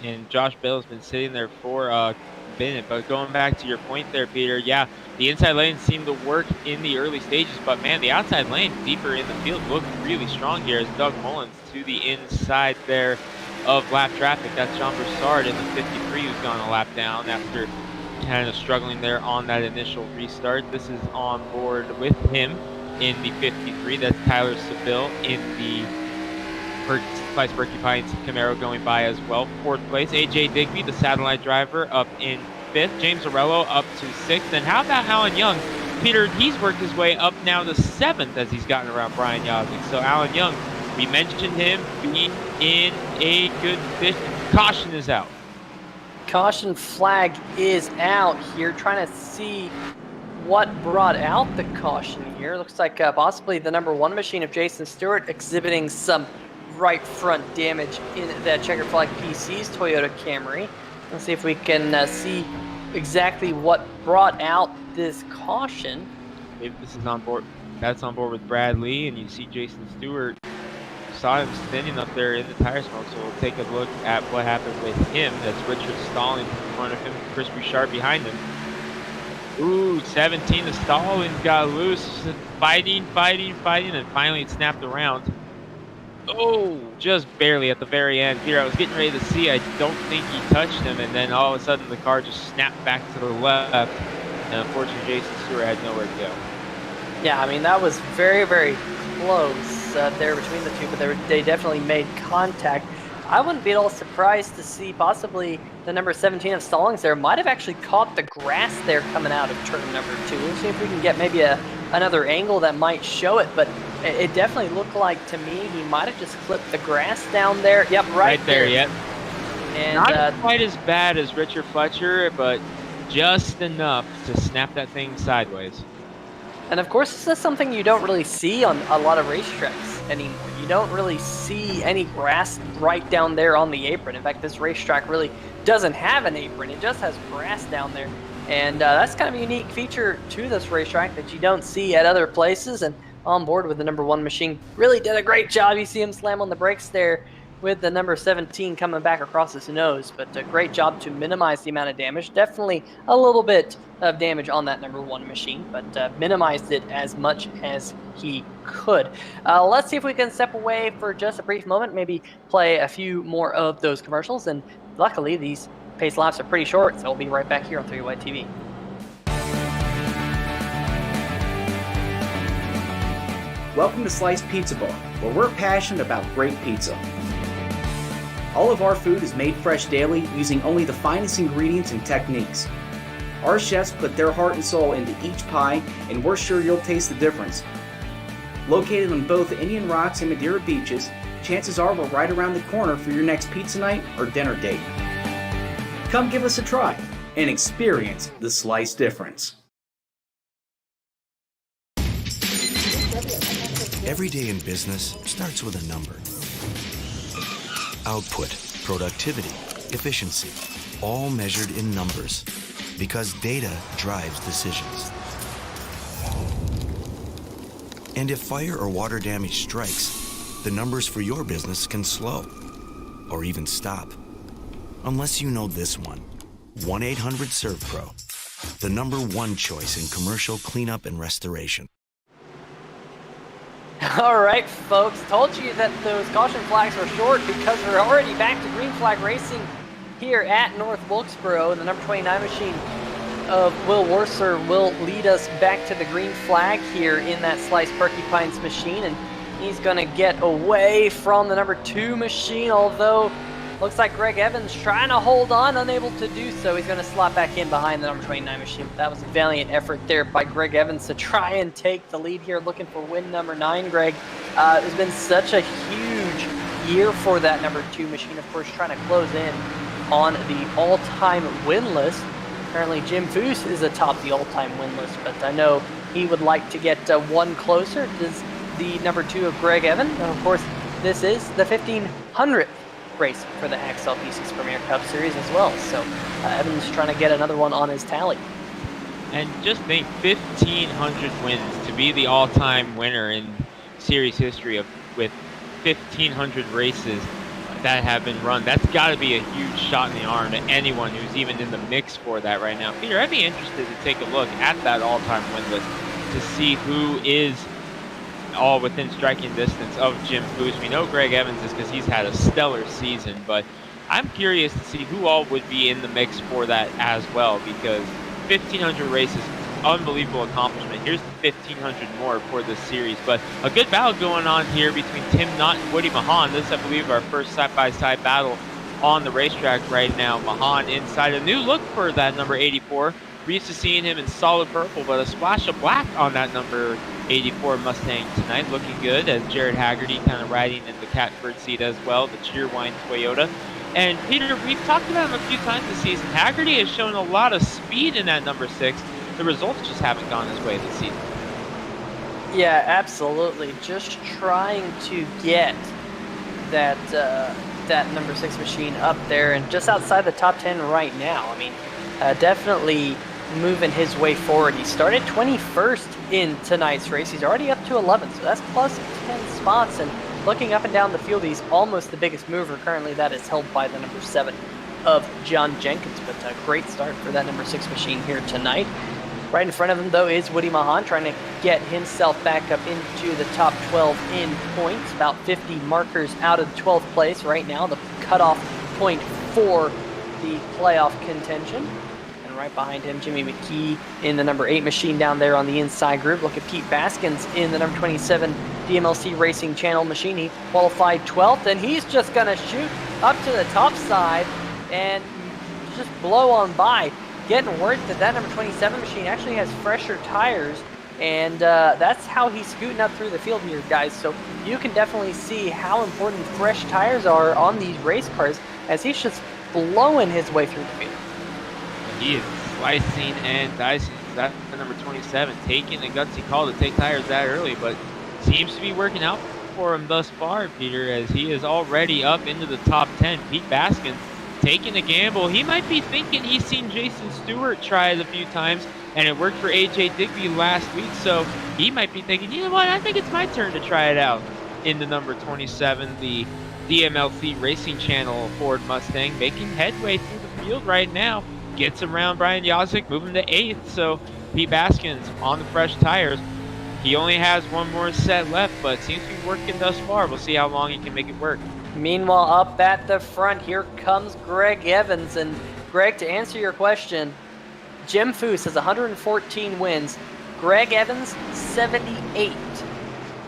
And Josh Biddle's been sitting there for a minute, but going back to your point there, Peter, yeah, the inside lane seemed to work in the early stages, but man, the outside lane deeper in the field looked really strong here as Doug Mullins to the inside there of lap traffic. That's John Broussard in the 53 who's gone a lap down after kind of struggling there on that initial restart. This is on board with him in the 53. That's Tyler Seville in the Vice Berkey Pines Camaro going by as well. 4th place, AJ Digby, the satellite driver, up in 5th. James Arello up to 6th. And how about Alan Young? Peter, he's worked his way up now to 7th as he's gotten around Brian Yazik. So Alan Young, we mentioned him being in a good position. Caution is out. Caution flag is out here. Trying to see what brought out the caution here. Looks like possibly the number 1 machine of Jason Stewart exhibiting some right front damage in that checkered flag PC's Toyota Camry. Let's see if we can see exactly what brought out this caution. If this is on board, that's on board with Brad Lee, and you see Jason Stewart. Saw him standing up there in the tire smoke, so we'll take a look at what happened with him. That's Richard Stallings in front of him, Chris Bouchard behind him. Ooh, 17, the Stallings got loose, fighting, and finally it snapped around. Oh, just barely at the very end. Here, I was getting ready to see, I don't think he touched him, and then all of a sudden the car just snapped back to the left, and unfortunately Jason Stewart had nowhere to go. Yeah, I mean, that was very, very close there between the two, but they definitely made contact. I wouldn't be at all surprised to see possibly the number 17 of Stallings there might have actually caught the grass there coming out of turn number 2. We'll see if we can get maybe another angle that might show it, but it definitely looked like to me he might have just clipped the grass down there. Yep, right there. Yep. And not quite as bad as Richard Fletcher, but just enough to snap that thing sideways. And of course, this is something you don't really see on a lot of racetracks anymore. You don't really see any grass right down there on the apron. In fact, this racetrack really doesn't have an apron. It just has grass down there. And that's kind of a unique feature to this racetrack that you don't see at other places. And on board with the number 1 machine really did a great job. You see him slam on the brakes there with the number 17 coming back across his nose, but a great job to minimize the amount of damage. Definitely a little bit of damage on that number 1 machine, but minimized it as much as he could. Let's see if we can step away for just a brief moment, maybe play a few more of those commercials, and luckily these pace laps are pretty short, so we'll be right back here on 3White TV. Welcome to Sliced Pizza Bar, where we're passionate about great pizza. All of our food is made fresh daily using only the finest ingredients and techniques. Our chefs put their heart and soul into each pie, and we're sure you'll taste the difference. Located on both the Indian Rocks and Madeira beaches, chances are we're right around the corner for your next pizza night or dinner date. Come give us a try and experience the slice difference. Every day in business starts with a number. Output, productivity, efficiency, all measured in numbers, because data drives decisions. And if fire or water damage strikes, the numbers for your business can slow or even stop. Unless you know this one, 1-800-SERVPRO, the number 1 choice in commercial cleanup and restoration. All right, folks, told you that those caution flags were short because we're already back to green flag racing here at North Wilkesboro. The number 29 machine of Will Worcer will lead us back to the green flag here in that Slice Porcupines machine, and he's going to get away from the number 2 machine, although looks like Greg Evans trying to hold on, unable to do so. He's going to slot back in behind the number 29 machine. That was a valiant effort there by Greg Evans to try and take the lead here, looking for win number 9, Greg. It's been such a huge year for that number 2 machine, of course, trying to close in on the all-time win list. Apparently Jim Foose is atop the all-time win list, but I know he would like to get one closer. Does the number 2 of Greg Evans. And of course, this is the 1500th race for the Hacksaw PC's Premier Cup Series as well. So Evans trying to get another one on his tally. And just think, 1,500 wins to be the all-time winner in series history with 1,500 races that have been run. That's got to be a huge shot in the arm to anyone who's even in the mix for that right now. Peter, I'd be interested to take a look at that all-time win list to see who is all within striking distance of Jim Foose. We know Greg Evans is because he's had a stellar season, but I'm curious to see who all would be in the mix for that as well, because 1,500 races, unbelievable accomplishment. Here's 1,500 more for this series, but a good battle going on here between Tim Knott and Woody Mahan. This, I believe, our first side-by-side battle on the racetrack right now. Mahan inside a new look for that number 84. We're used to seeing him in solid purple, but a splash of black on that number 84 Mustang tonight, looking good, as Jared Hagerty kind of riding in the catbird seat as well, the Cheerwine Toyota. And Peter, we've talked about him a few times this season. Hagerty has shown a lot of speed in that number 6, the results just haven't gone his way this season. Yeah, absolutely. Just trying to get that that number 6 machine up there and just outside the top 10 right now. I mean, definitely moving his way forward. He started 21st in tonight's race. He's already up to 11th, so that's plus 10 spots. And looking up and down the field, he's almost the biggest mover currently. That is held by the number 7 of John Jenkins, but a great start for that number 6 machine here tonight. Right in front of him, though, is Woody Mahan trying to get himself back up into the top 12 in points. About 50 markers out of 12th place right now, the cutoff point for the playoff contention. And right behind him, Jimmy Mckee in the number 8 machine down there on the inside group. Look at Pete Baskins in the number 27 DMLC Racing Channel machine. He qualified 12th, and he's just going to shoot up to the top side and just blow on by. Getting word that that number 27 machine actually has fresher tires, and that's how he's scooting up through the field here, guys. So you can definitely see how important fresh tires are on these race cars as he's just blowing his way through the field. He is slicing and dicing. That's the number 27, taking a gutsy call to take tires that early, but seems to be working out for him thus far, Peter, as he is already up into the top 10. Pete Baskins taking a gamble. He might be thinking he's seen Jason Stewart try it a few times, and it worked for AJ Digby last week, so he might be thinking, you know what, I think it's my turn to try it out in the number 27, the DMLC Racing Channel Ford Mustang, making headway through the field right now. Gets around Brian Yazik, moving to 8th, so Pete Baskins on the fresh tires. He only has one more set left, but seems to be working thus far. We'll see how long he can make it work. Meanwhile, up at the front, here comes Greg Evans. And Greg, to answer your question, Jim Foose has 114 wins. Greg Evans, 78.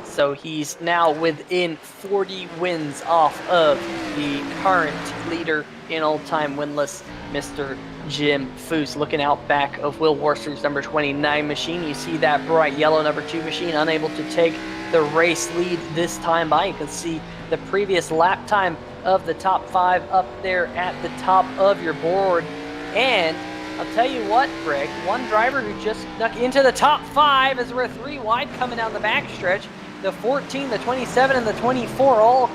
So he's now within 40 wins off of the current leader in all-time winless, Mr. Jim Foose. Looking out back of Will Worster's number 29 machine, you see that bright yellow number 2 machine unable to take the race lead this time by. You can see the previous lap time of the top 5 up there at the top of your board. And I'll tell you what, Greg, one driver who just snuck into the top 5 as we're 3 wide coming down the backstretch. The 14, the 27, and the 24 all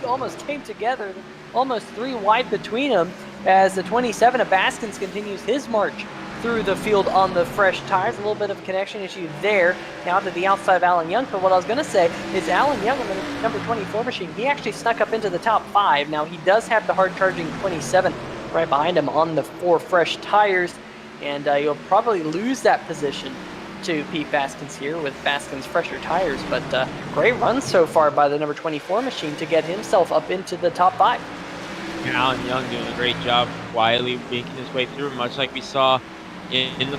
almost came together. Almost 3 wide between them as the 27 of Baskins continues his march through the field on the fresh tires. A little bit of a connection issue there. Now to the outside of Alan Young. But what I was going to say is Alan Young on the number 24 machine, he actually snuck up into the top 5. Now he does have the hard-charging 27 right behind him on the 4 fresh tires. And you'll probably lose that position to Pete Baskins here with Baskins' fresher tires. But great run so far by the number 24 machine to get himself up into the top 5. And Alan Young doing a great job quietly making his way through, much like we saw in the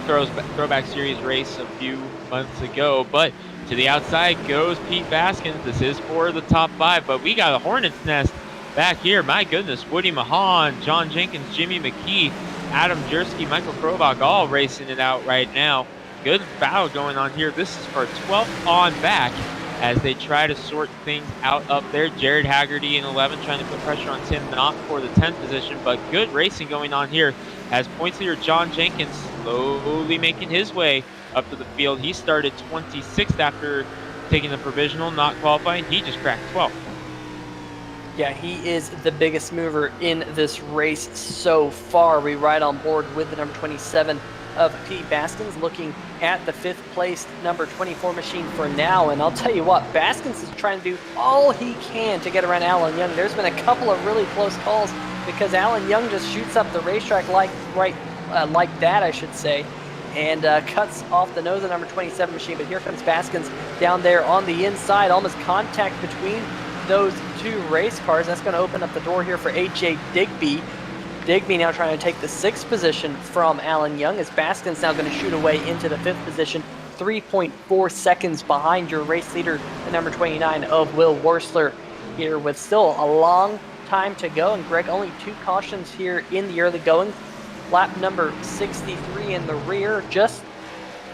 Throwback Series race a few months ago. But to the outside goes Pete Baskins. This is for the top 5, but we got a hornet's nest back here. My goodness, Woody Mahan, John Jenkins, Jimmy Mckee, Adam Jersky, Michael Krobach all racing it out right now. Good battle going on here. This is for 12th on back as they try to sort things out up there. Jared Hagerty in 11 trying to put pressure on Tim Knott for the 10th position, but good racing going on here as points leader John Jenkins slowly making his way up to the field. He started 26th after taking the provisional, not qualifying. He just cracked 12th. Yeah, he is the biggest mover in this race so far. We ride on board with the number 27 of Pete Baskins, looking at the 5th placed number 24 machine for now. And I'll tell you what, Baskins is trying to do all he can to get around Alan Young. There's been a couple of really close calls because Alan Young just shoots up the racetrack like that, I should say, and cuts off the nose of the number 27 machine. But here comes Baskins down there on the inside, almost contact between those 2 race cars. That's going to open up the door here for AJ Digby. Digby now trying to take the 6th position from Alan Young as Baskins now going to shoot away into the 5th position, 3.4 seconds behind your race leader, the number 29 of Will Worstler, here with still a long time to go. And Greg, only 2 cautions here in the early going. Lap number 63 in the rear, just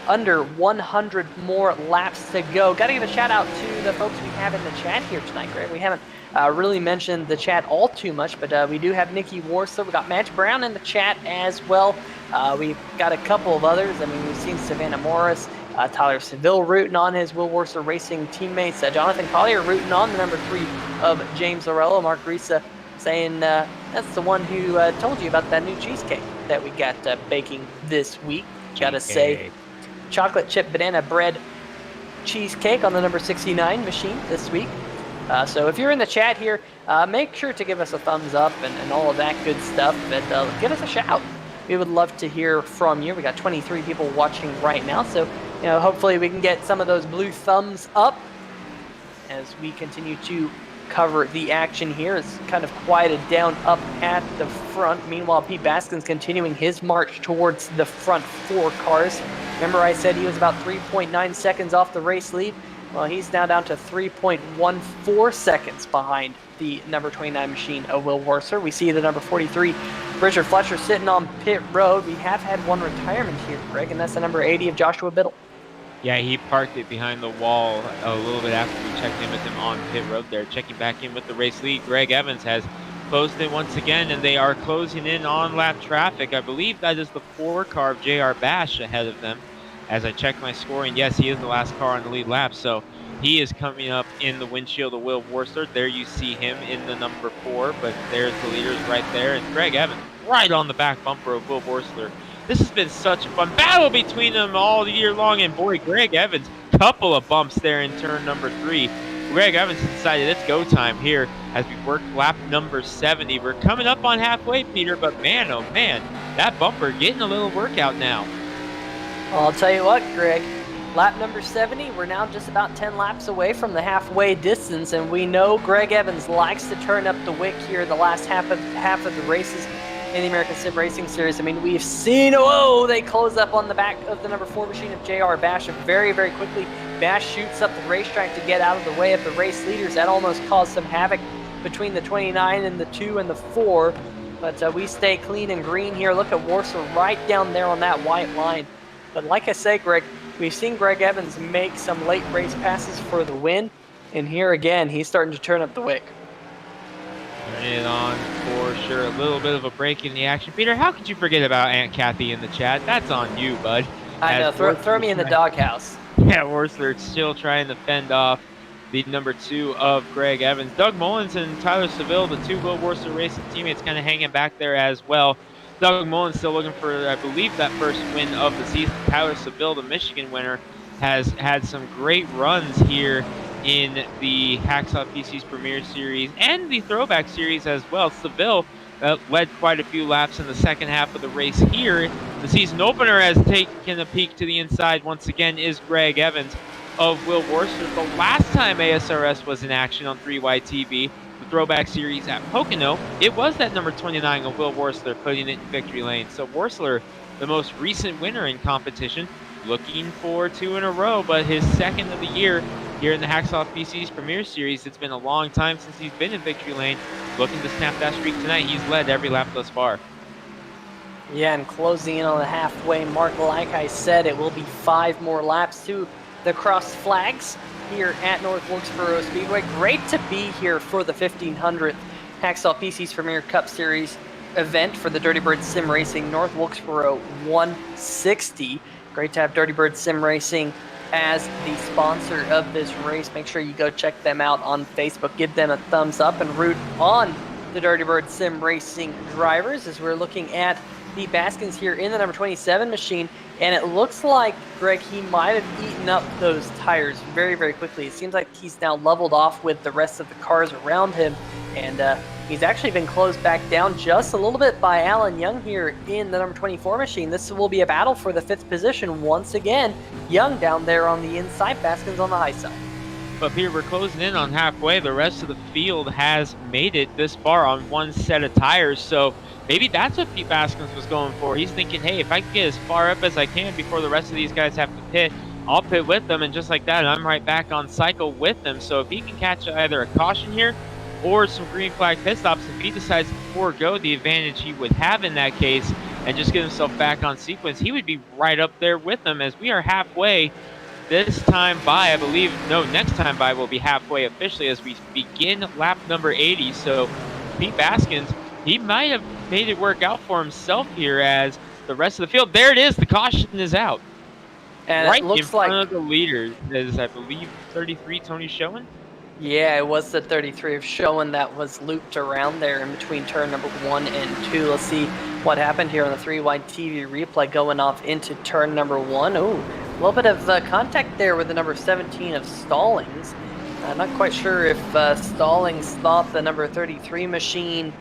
under 100 more laps to go. Got to give a shout out to the folks we have in the chat here tonight, Greg. We haven't really mentioned the chat all too much, but we do have Nikki Warsaw. We got Match Brown in the chat as well. We've got a couple of others. I mean, we've seen Savannah Morris, Tyler Seville rooting on his Will Warsaw Racing teammates, Jonathan Collier rooting on the number 3 of James Lorello, Mark Risa saying that's the one who told you about that new cheesecake that we got baking this week. Gotta say, chocolate chip banana bread cheesecake on the number 69 machine this week. So if you're in the chat here, make sure to give us a thumbs up and all of that good stuff, and give us a shout. We would love to hear from you. We got 23 people watching right now, so hopefully we can get some of those blue thumbs up as we continue to cover the action here. It's kind of quieted down up at the front. Meanwhile, Pete Baskin's continuing his march towards the front 4 cars. Remember I said he was about 3.9 seconds off the race lead? Well, he's now down to 3.14 seconds behind the number 29 machine of Will Warsaw. We see the number 43, Bridger Fletcher, sitting on pit road. We have had one retirement here, Greg, and that's the number 80 of Joshua Biddle. Yeah, he parked it behind the wall a little bit after we checked in with him on pit road there. Checking back in with the race lead, Greg Evans has closed in once again, and they are closing in on lap traffic. I believe that is the 4 car of JR Bash ahead of them. As I check my scoring, yes, he is the last car on the lead lap, so he is coming up in the windshield of Will Warsaw. There you see him in the number 4, but there's the leaders right there, and Greg Evans right on the back bumper of Will Warsaw. This has been such a fun battle between them all year long, and boy, Greg Evans, couple of bumps there in turn number 3. Greg Evans decided it's go time here as we work lap number 70. We're coming up on halfway, Peter, but man, oh man, that bumper getting a little workout now. Well, I'll tell you what, Greg, lap number 70, we're now just about 10 laps away from the halfway distance, and we know Greg Evans likes to turn up the wick here the last half of the races in the American Sim Racing Series. I mean, we've seen, they close up on the back of the number 4 machine of JR Bash very, very quickly. Bash shoots up the racetrack to get out of the way of the race leaders. That almost caused some havoc between the 29 and the 2 and the 4, but we stay clean and green here. Look at Warsaw right down there on that white line. But like I say, Greg, we've seen Greg Evans make some late race passes for the win, and here again, he's starting to turn up the wick. Turning it on for sure. A little bit of a break in the action. Peter, how could you forget about Aunt Kathy in the chat? That's on you, bud. I know. Throw me in the doghouse. Yeah, Warsaw still trying to fend off the number 2 of Greg Evans. Doug Mullins and Tyler Seville, the 2 Will Warsaw Racing teammates, kind of hanging back there as well. Doug Mullins still looking for, I believe, that first win of the season. Tyler Seville, the Michigan winner, has had some great runs here in the Hacksaw PC's Premier Series and the Throwback Series as well. Seville led quite a few laps in the second half of the race here. The season opener has taken a peek to the inside once again is Greg Evans of Will Warsaw. The last time ASRS was in action on 3YTV, the Throwback Series at Pocono, it was that number 29 of Will Warsaw putting it in victory lane. So Warsaw, the most recent winner in competition, looking for 2 in a row, but his second of the year here in the Hacksaw PC's Premier Series. It's been a long time since he's been in victory lane. Looking to snap that streak tonight. He's led every lap thus far. Yeah, and closing in on the halfway mark, like I said, it will be 5 more laps to the cross flags here at North Wilkesboro Speedway. Great to be here for the 1500th Hacksaw PC's Premier Cup Series event for the Dirty Bird Sim Racing North Wilkesboro 160. Great to have Dirty Bird Sim Racing as the sponsor of this race. Make sure you go check them out on Facebook. Give them a thumbs up and root on the Dirty Bird Sim Racing drivers as we're looking at the Baskins here in the number 27 machine. And it looks like, Greg, he might have eaten up those tires very, very quickly. It seems like he's now leveled off with the rest of the cars around him. And he's actually been closed back down just a little bit by Alan Young here in the number 24 machine. This will be a battle for the 5th position once again. Young down there on the inside, Baskins on the high side. But here we're closing in on halfway. The rest of the field has made it this far on one set of tires. So maybe that's what Pete Baskins was going for. He's thinking, hey, if I can get as far up as I can before the rest of these guys have to pit, I'll pit with them. And just like that, I'm right back on cycle with them. So if he can catch either a caution here or some green flag pit stops, if he decides to forego the advantage he would have in that case, and just get himself back on sequence, he would be right up there with them, as we are halfway this time by. I believe, no, next time by will be halfway officially as we begin lap number 80. So Pete Baskins, he might have made it work out for himself here, as the rest of the field, there it is, the caution is out. And right it looks in front like of the leader is, I believe, 33, Tony Schoen. Yeah, it was the 33 of Schoen that was looped around there in between turn number 1 and 2. Let's see what happened here on the 3-wide TV replay going off into turn number 1. Ooh, a little bit of contact there with the number 17 of Stallings. I'm not quite sure if Stallings thought the number 33 machine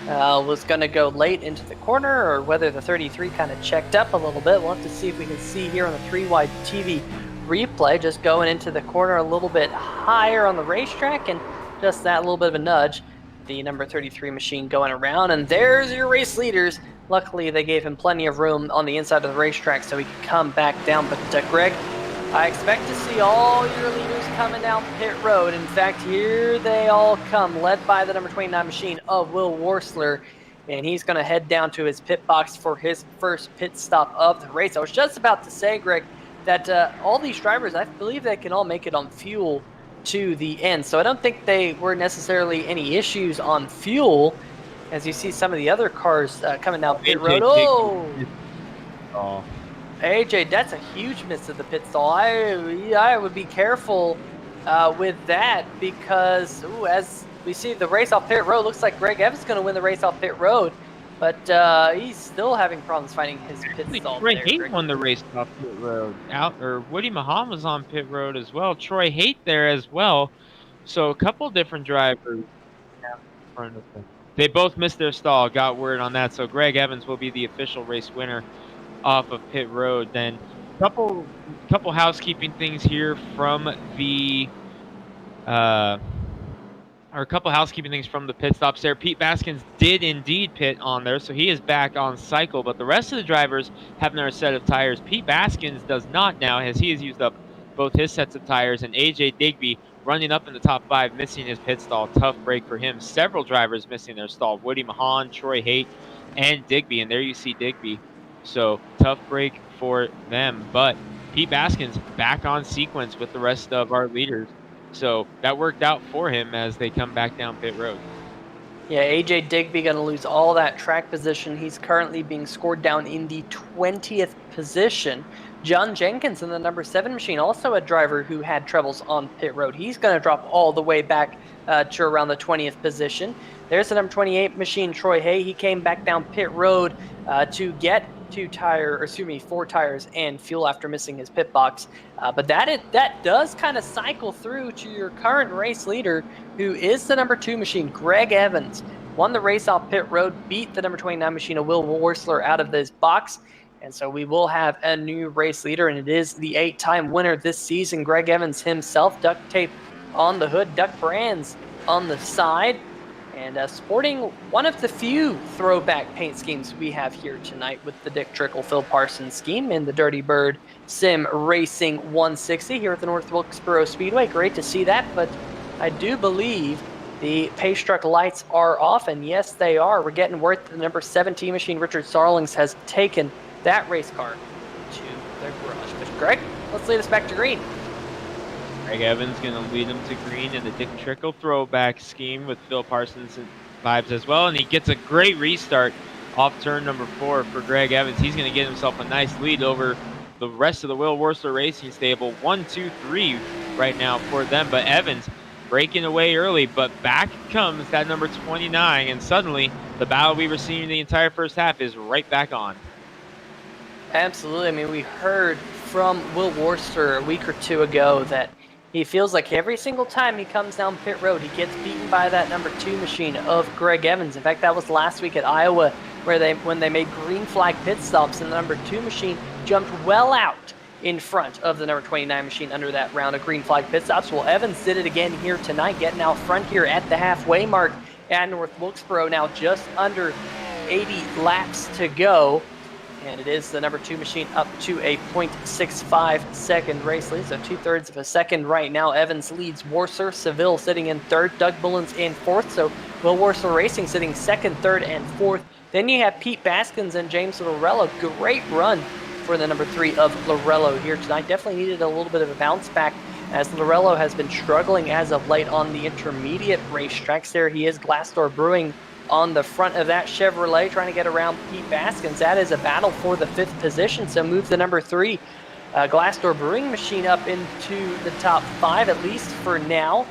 was going to go late into the corner, or whether the 33 kind of checked up a little bit. We'll have to see if we can see here on the 3-wide TV replay, just going into the corner a little bit higher on the racetrack, and just that little bit of a nudge. The number 33 machine going around, and there's your race leaders. Luckily, they gave him plenty of room on the inside of the racetrack so he could come back down. But Greg, I expect to see all your leaders coming down pit road. In fact, here they all come, led by the number 29 machine of Will Worsler. And he's going to head down to his pit box for his first pit stop of the race. I was just about to say, Greg, that all these drivers, I believe they can all make it on fuel to the end. So I don't think they were necessarily any issues on fuel, as you see some of the other cars coming down pit road. Oh! AJ, that's a huge miss of the pit stall. I would be careful with that, because as we see the race off pit road, looks like Greg Evans is going to win the race off pit road, but he's still having problems finding his pit stall. Troy Haight won the race off pit road. Woody Mahan was on pit road as well. Troy Haight there as well. So a couple different drivers in front of them. They both missed their stall. Got word on that. So Greg Evans will be the official race winner off of pit road. Then couple housekeeping things here from the a couple housekeeping things from the pit stops there. Pete Baskins did indeed pit on there, so he is back on cycle, but the rest of the drivers have another set of tires. Pete Baskins does not now, as he has used up both his sets of tires, and AJ Digby running up in the top 5, missing his pit stall. Tough break for him. Several drivers missing their stall. Woody Mahan, Troy Haight, and Digby, and there you see Digby. So tough break for them, but Pete Baskins back on sequence with the rest of our leaders. So that worked out for him as they come back down pit road. Yeah, AJ Digby going to lose all that track position. He's currently being scored down in the 20th position. John Jenkins in the number 7 machine, also a driver who had troubles on pit road. He's going to drop all the way back to around the 20th position. There's the number 28 machine, Troy Hay. He came back down pit road to get 4 tires and fuel after missing his pit box. But that does kind of cycle through to your current race leader, who is the number 2 machine, Greg Evans. Won the race off pit road, beat the number 29 machine of Will Worsler out of this box. And so we will have a new race leader, and it is the 8-time winner this season, Greg Evans himself. Duct tape on the hood, duck brands on the side, and sporting one of the few throwback paint schemes we have here tonight with the Dick Trickle Phil Parsons scheme in the Dirty Bird Sim Racing 160 here at the North Wilkesboro Speedway. Great to see that, but I do believe the pace truck lights are off, and yes, they are. We're getting word that the number 17 machine, Richard Sarlings, has taken that race car to the garage. But Greg, let's lead us back to green. Greg Evans going to lead him to green in the Dick Trickle throwback scheme with Phil Parsons vibes as well. And he gets a great restart off turn number 4 for Greg Evans. He's going to get himself a nice lead over the rest of the Will Worsler Racing stable. 1, 2, 3 right now for them. But Evans breaking away early, but back comes that number 29. And suddenly the battle we were seeing the entire first half is right back on. Absolutely. I mean, we heard from Will Worsler a week or two ago that he feels like every single time he comes down pit road, he gets beaten by that number 2 machine of Greg Evans. In fact, that was last week at Iowa, where when they made green flag pit stops, and the number 2 machine jumped well out in front of the number 29 machine under that round of green flag pit stops. Well, Evans did it again here tonight, getting out front here at the halfway mark at North Wilkesboro. Now just under 80 laps to go. And it is the number 2 machine up to a 0.65 second race lead, so 2/3 of a second right now. Evans leads Worsler, Seville sitting in 3rd, Doug Bullens in 4th. So Will Worsler Racing sitting 2nd, 3rd, and 4th Then you have Pete Baskins and James Lorello. Great run for the number 3 of Lorello here tonight. Definitely needed a little bit of a bounce back, as Lorello has been struggling as of late on the intermediate racetracks. There he is, Glassdoor Brewing on the front of that Chevrolet, trying to get around Pete Baskins. That is a battle for the 5th position, so move the number 3 Glassdoor Brewing machine up into the top 5, at least for now.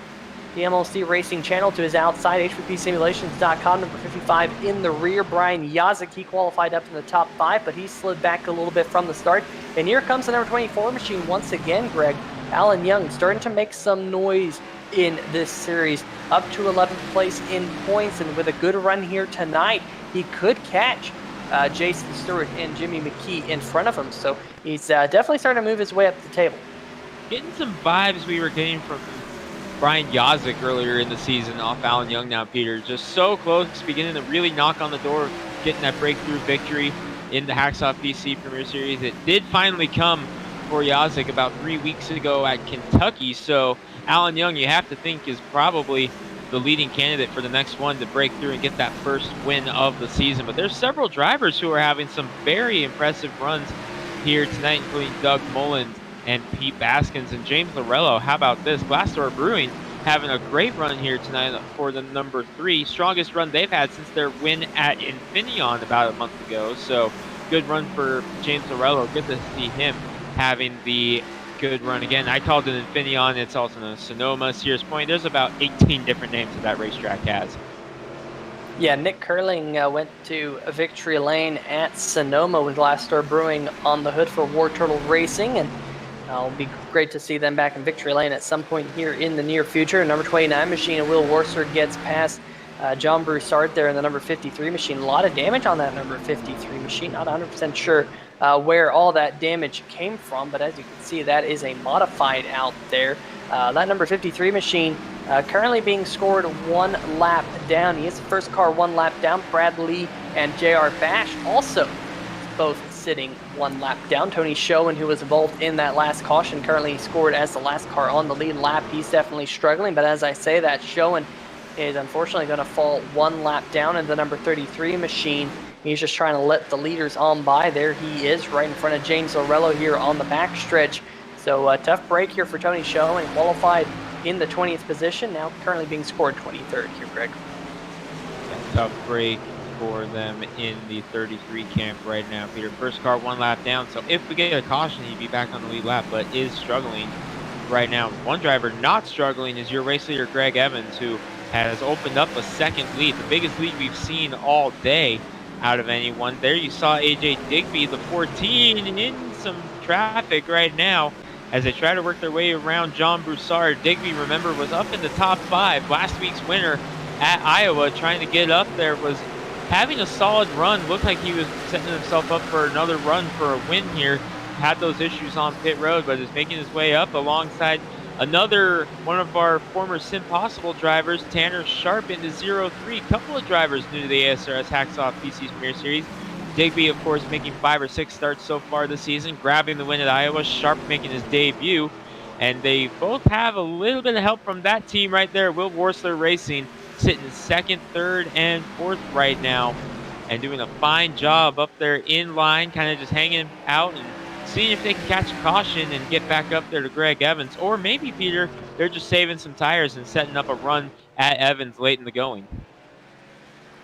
The MLC Racing Channel to his outside, HVPSimulations.com, number 55 in the rear. Brian Yazik, he qualified up in the top 5, but he slid back a little bit from the start. And here comes the number 24 machine once again, Greg. Alan Young starting to make some noise in this series, up to 11th place in points, and with a good run here tonight, he could catch Jason Stewart and Jimmy Mckee in front of him. So he's definitely starting to move his way up the table. Getting some vibes we were getting from Brian Yazik earlier in the season off Alan Young now, Peter. Just so close, beginning to really knock on the door of getting that breakthrough victory in the Hacksaw PC Premier Series. It did finally come for Yazik about 3 weeks ago at Kentucky. So Alan Young, you have to think, is probably the leading candidate for the next one to break through and get that first win of the season. But there's several drivers who are having some very impressive runs here tonight, including Doug Mullins and Pete Baskins and James Lorello. How about this? Glassdoor Brewing having a great run here tonight for the number 3. Strongest run they've had since their win at Infineon about a month ago. So good run for James Lorello. Good to see him having the good run again. I called it Infineon. It's also known as Sonoma, Sears Point. There's about 18 different names that racetrack has. Yeah, Nick Curling went to Victory Lane at Sonoma with Glassdoor Brewing on the hood for War Turtle Racing, and it'll be great to see them back in Victory Lane at some point here in the near future. Number 29 machine, Will Worser, gets past John Broussard there in the number 53 machine. A lot of damage on that number 53 machine. Not 100% sure where all that damage came from, but as you can see, that is a modified out there. That number 53 machine currently being scored 1 lap down. He is the first car 1 lap down. Brad Lee and J.R. Bash also both sitting 1 lap down. Tony Schoen, who was involved in that last caution, currently scored as the last car on the lead lap. He's definitely struggling, but as I say, that Schoen is unfortunately going to fall 1 lap down in the number 33 machine. He's just trying to let the leaders on by. There he is, right in front of James Lorello here on the backstretch. So a tough break here for Tony Schoen, qualified in the 20th position, now currently being scored 23rd here, Greg. A tough break for them in the 33 camp right now, Peter. First car 1 lap down, so if we get a caution, he'd be back on the lead lap, but is struggling right now. One driver not struggling is your race leader, Greg Evans, who has opened up a second lead, the biggest lead we've seen all day out of anyone. There you saw AJ Digby, the 14, in some traffic right now as they try to work their way around John Broussard. Digby, remember, was up in the top 5. Last week's winner at Iowa, trying to get up there, was having a solid run. Looked like he was setting himself up for another run for a win here. Had those issues on pit road, but is making his way up alongside another one of our former Sim Possible drivers, Tanner Sharp, into 0-3. Couple of drivers new to the ASRS Hacksaw PC Premier Series. Digby, of course, making 5 or 6 starts so far this season, grabbing the win at Iowa. Sharp making his debut. And they both have a little bit of help from that team right there. Will Worsler Racing sitting 2nd, 3rd, and 4th right now, and doing a fine job up there in line, kind of just hanging out and seeing if they can catch a caution and get back up there to Greg Evans. Or maybe, Peter, they're just saving some tires and setting up a run at Evans late in the going.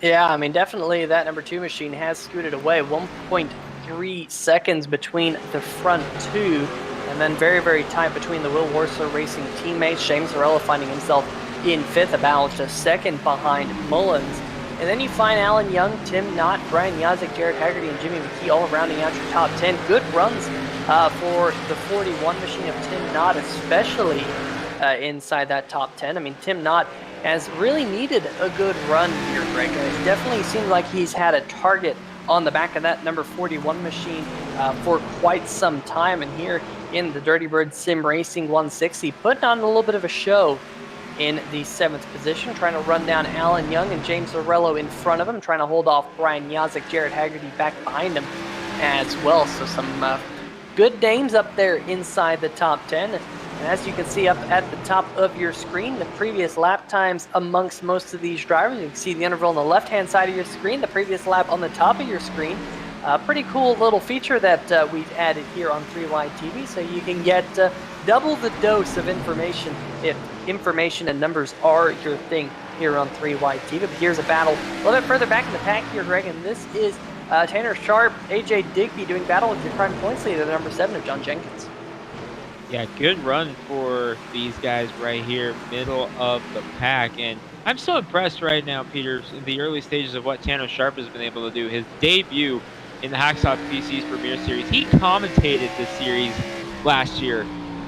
Yeah, I mean, definitely that number 2 machine has scooted away. 1.3 seconds between the front two, and then very, very tight between the Will Worsler Racing teammates. James Lorello finding himself in 5th, about a second behind Mullins. And then you find Alan Young, Tim Knott, Brian Yazik, Jared Hagerty, and Jimmy Mckee all rounding out your top 10. Good runs for the 41 machine of Tim Knott, especially inside that top 10. I mean, Tim Knott has really needed a good run here, Greg. It definitely seems like he's had a target on the back of that number 41 machine for quite some time. And here in the Dirty Bird Sim Racing 160, putting on a little bit of a show in the 7th position, trying to run down Alan Young and James Lorello in front of him, trying to hold off Brian Yazik, Jared Hagerty back behind him as well. So some good names up there inside the top 10. And as you can see up at the top of your screen, the previous lap times amongst most of these drivers. You can see the interval on the left-hand side of your screen, the previous lap on the top of your screen. Pretty cool little feature that we've added here on 3Y TV, so you can get double the dose of information if information and numbers are your thing here on 3Y TV. But here's a battle a little bit further back in the pack here, Greg, and this is Tanner Sharp, AJ Digby doing battle with your prime points leader, the number 7 of John Jenkins. Yeah, good run for these guys right here, middle of the pack. And I'm so impressed right now, Peter, in the early stages of what Tanner Sharp has been able to do. His debut in the Hacksaw PC's Premier Series. He commentated the series last year,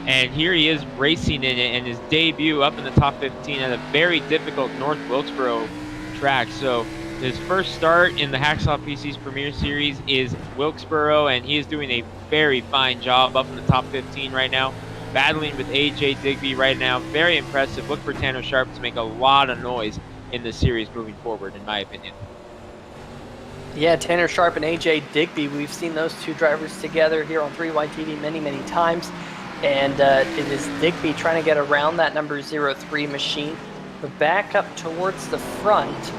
and here he is racing in it, and his debut up in the top 15 at a very difficult North Wilkesboro track. So his first start in the Hacksaw PC's Premier Series is Wilkesboro, and he is doing a very fine job up in the top 15 right now, battling with AJ Digby right now. Very impressive. Look for Tanner Sharp to make a lot of noise in the series moving forward, in my opinion. Yeah, Tanner Sharp and AJ Digby, we've seen those two drivers together here on 3Y TV many times. And it is Digby trying to get around that number 03 machine. But back up towards the front,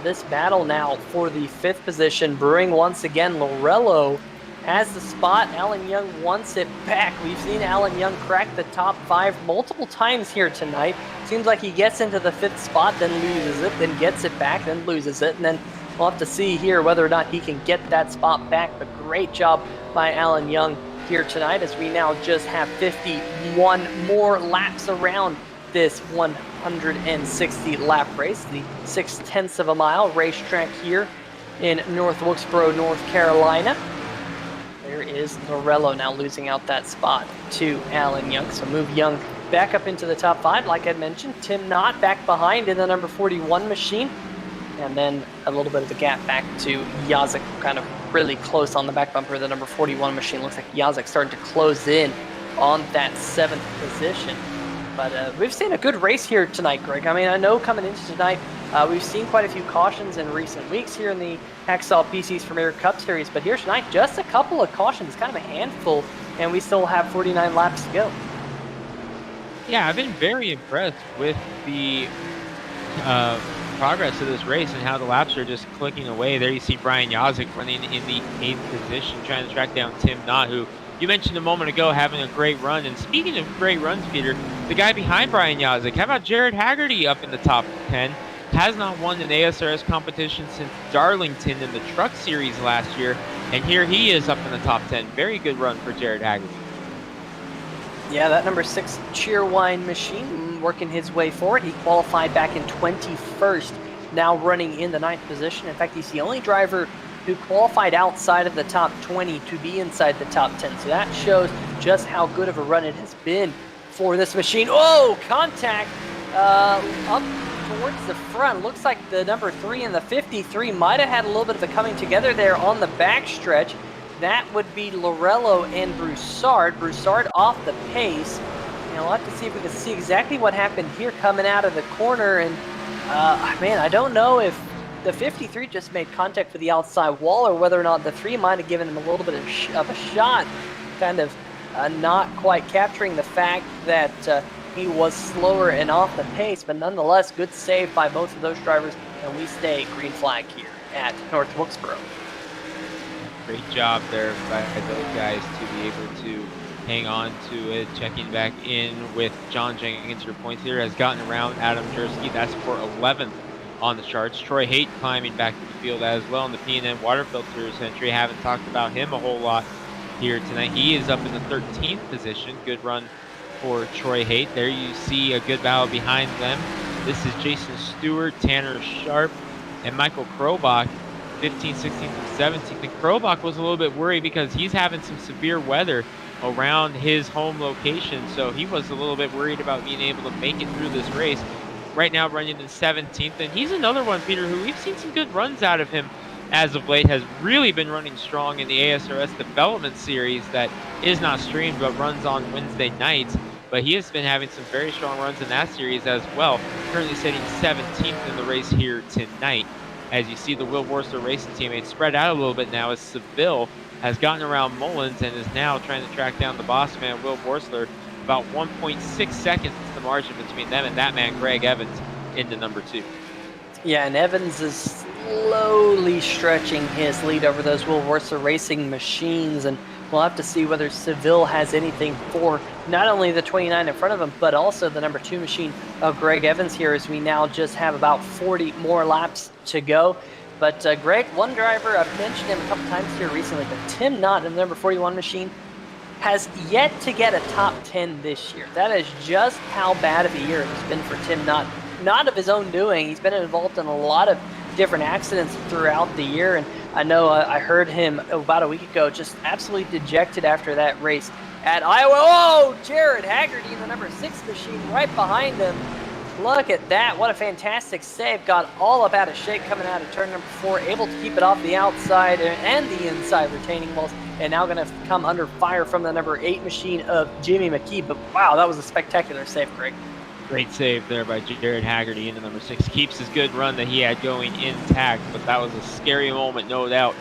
this battle now for the 5th position, brewing once again. Lorello has the spot. Alan Young wants it back. We've seen Alan Young crack the top 5 multiple times here tonight. Seems like he gets into the 5th spot, then loses it, then gets it back, then loses it, and then we'll have to see here whether or not he can get that spot back. But great job by Alan Young here tonight, as we now just have 51 more laps around this 160 lap race, the 6/10 of a mile racetrack here in North Wilkesboro, North Carolina. There is Lorello now losing out that spot to Alan Young. So move Young back up into the top 5, like I mentioned. Tim Knott back behind in the number 41 machine. And then a little bit of a gap back to Yazek, kind of really close on the back bumper of the number 41 machine. Looks like Yazek starting to close in on that 7th position. But we've seen a good race here tonight, Greg. I mean, I know coming into tonight, we've seen quite a few cautions in recent weeks here in the Hacksaw PC's Premier Cup Series. But here tonight, just a couple of cautions, kind of a handful, and we still have 49 laps to go. Yeah, I've been very impressed with the progress of this race and how the laps are just clicking away. There you see Brian Yazek running in the 8th position, trying to track down Tim Knott, who you mentioned a moment ago having a great run. And speaking of great runs, Peter, the guy behind Brian Yazek, how about Jared Hagerty up in the top 10? Has not won an ASRS competition since Darlington in the Truck Series last year, and here he is up in the top 10. Very good run for Jared Hagerty. Yeah, that number 6 Cheerwine machine working his way forward. He qualified back in 21st, now running in the 9th position. In fact, he's the only driver who qualified outside of the top 20 to be inside the top 10. So that shows just how good of a run it has been for this machine. Oh, contact up towards the front. Looks like the number 3 and the 53 might have had a little bit of a coming together there on the backstretch. That would be Lorello and Bouchard. Bouchard off the pace. And we'll have to see if we can see exactly what happened here coming out of the corner. And, man, I don't know if the 53 just made contact for the outside wall or whether or not the 3 might have given him a little bit of a shot. Kind of not quite capturing the fact that he was slower and off the pace. But nonetheless, good save by both of those drivers. And we stay green flag here at North Wilkesboro. Great job there by those guys to be able to hang on to it. Checking back in with John Jenkins, your points here, has gotten around Adam Jersky. That's for 11th on the charts. Troy Haight climbing back to the field as well in the P&M Water Filters entry. Haven't talked about him a whole lot here tonight. He is up in the 13th position. Good run for Troy Haight. There you see a good battle behind them. This is Jason Stewart, Tanner Sharp, and Michael Krobach. 15th, 16th, and 17th. And Krobach was a little bit worried because he's having some severe weather around his home location, so he was a little bit worried about being able to make it through this race. Right now running in 17th, and he's another one, Peter, who we've seen some good runs out of him as of late. Has really been running strong in the ASRS Development Series that is not streamed but runs on Wednesday nights. But he has been having some very strong runs in that series as well. Currently sitting 17th in the race here tonight. As you see the Will Worsler Racing teammates spread out a little bit now, as Seville has gotten around Mullins and is now trying to track down the boss man, Will Worsler. About 1.6 seconds is the margin between them and that man, Greg Evans, into number 2. Yeah, and Evans is slowly stretching his lead over those Will Wurzler Racing machines, and we'll have to see whether Seville has anything for not only the 29 in front of him, but also the number 2 machine of Greg Evans here, as we now just have about 40 more laps to go. But Greg, one driver, I've mentioned him a couple times here recently, but Tim Knott in the number 41 machine has yet to get a top 10 this year. That is just how bad of a year it's been for Tim Knott. Not of his own doing. He's been involved in a lot of different accidents throughout the year, and I know I heard him about a week ago just absolutely dejected after that race at Iowa. Oh, Jared Hagerty in the number 6 machine right behind him. Look at that. What a fantastic save. Got all up out of shape coming out of turn number 4, able to keep it off the outside and the inside retaining walls, and now going to come under fire from the number 8 machine of Jimmy Mckee. But wow, that was a spectacular save, Greg. Great save there by Jared Hagerty into number 6. Keeps his good run that he had going intact, but that was a scary moment, no doubt,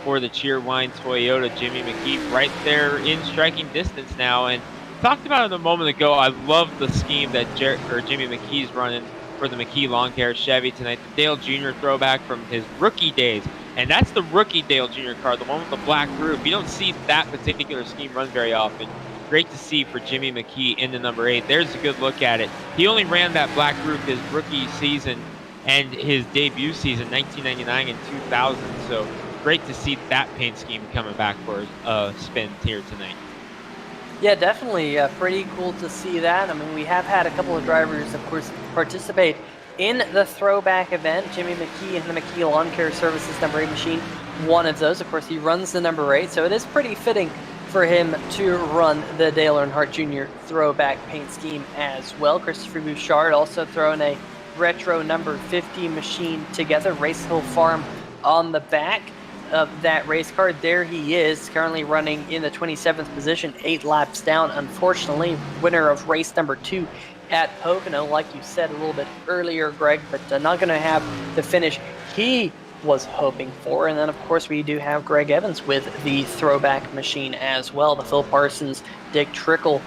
for the Cheerwine Toyota. Jimmy Mckee right there in striking distance now, and talked about it a moment ago. I love the scheme that Jimmy McKee's running for the Mckee Lawn Care Chevy tonight. The Dale Jr. throwback from his rookie days. And that's the rookie Dale Jr. car, the one with the black roof. You don't see that particular scheme run very often. Great to see for Jimmy Mckee in the number 8. There's a good look at it. He only ran that black roof his rookie season and his debut season, 1999 and 2000. So great to see that paint scheme coming back for a spin here tonight. Yeah, definitely pretty cool to see that. I mean, we have had a couple of drivers, of course, participate in the throwback event. Jimmy Mckee and the Mckee Lawn Care Services number 8 machine, one of those. Of course, he runs the number 8, so it is pretty fitting for him to run the Dale Earnhardt Jr. throwback paint scheme as well. Christopher Bouchard also throwing a retro number 50 machine together. Race Hill Farm on the back of that race car. There he is, currently running in the 27th position, 8 laps down, unfortunately. Winner of race number 2 at Pocono, like you said a little bit earlier, Greg, but not going to have the finish he was hoping for. And then, of course, we do have Greg Evans with the throwback machine as well, the Phil Parsons, Dick Trickle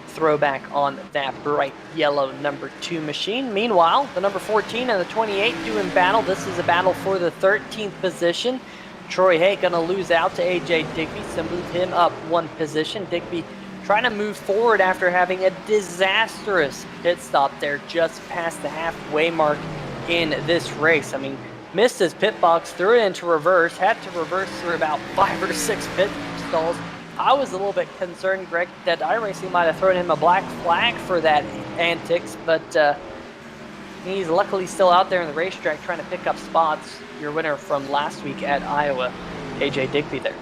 throwback on that bright yellow number 2 machine. Meanwhile, the number 14 and the 28 doing battle. This is a battle for the 13th position. Troy Hay going to lose out to A.J. Digby, so move him up 1 position. Digby trying to move forward after having a disastrous pit stop there just past the halfway mark in this race. I mean, missed his pit box, threw it into reverse, had to reverse through about 5 or 6 pit stalls. I was a little bit concerned, Greg, that iRacing might have thrown him a black flag for that antics, but he's luckily still out there in the racetrack trying to pick up spots. Your winner from last week at Iowa, A.J. Digby there.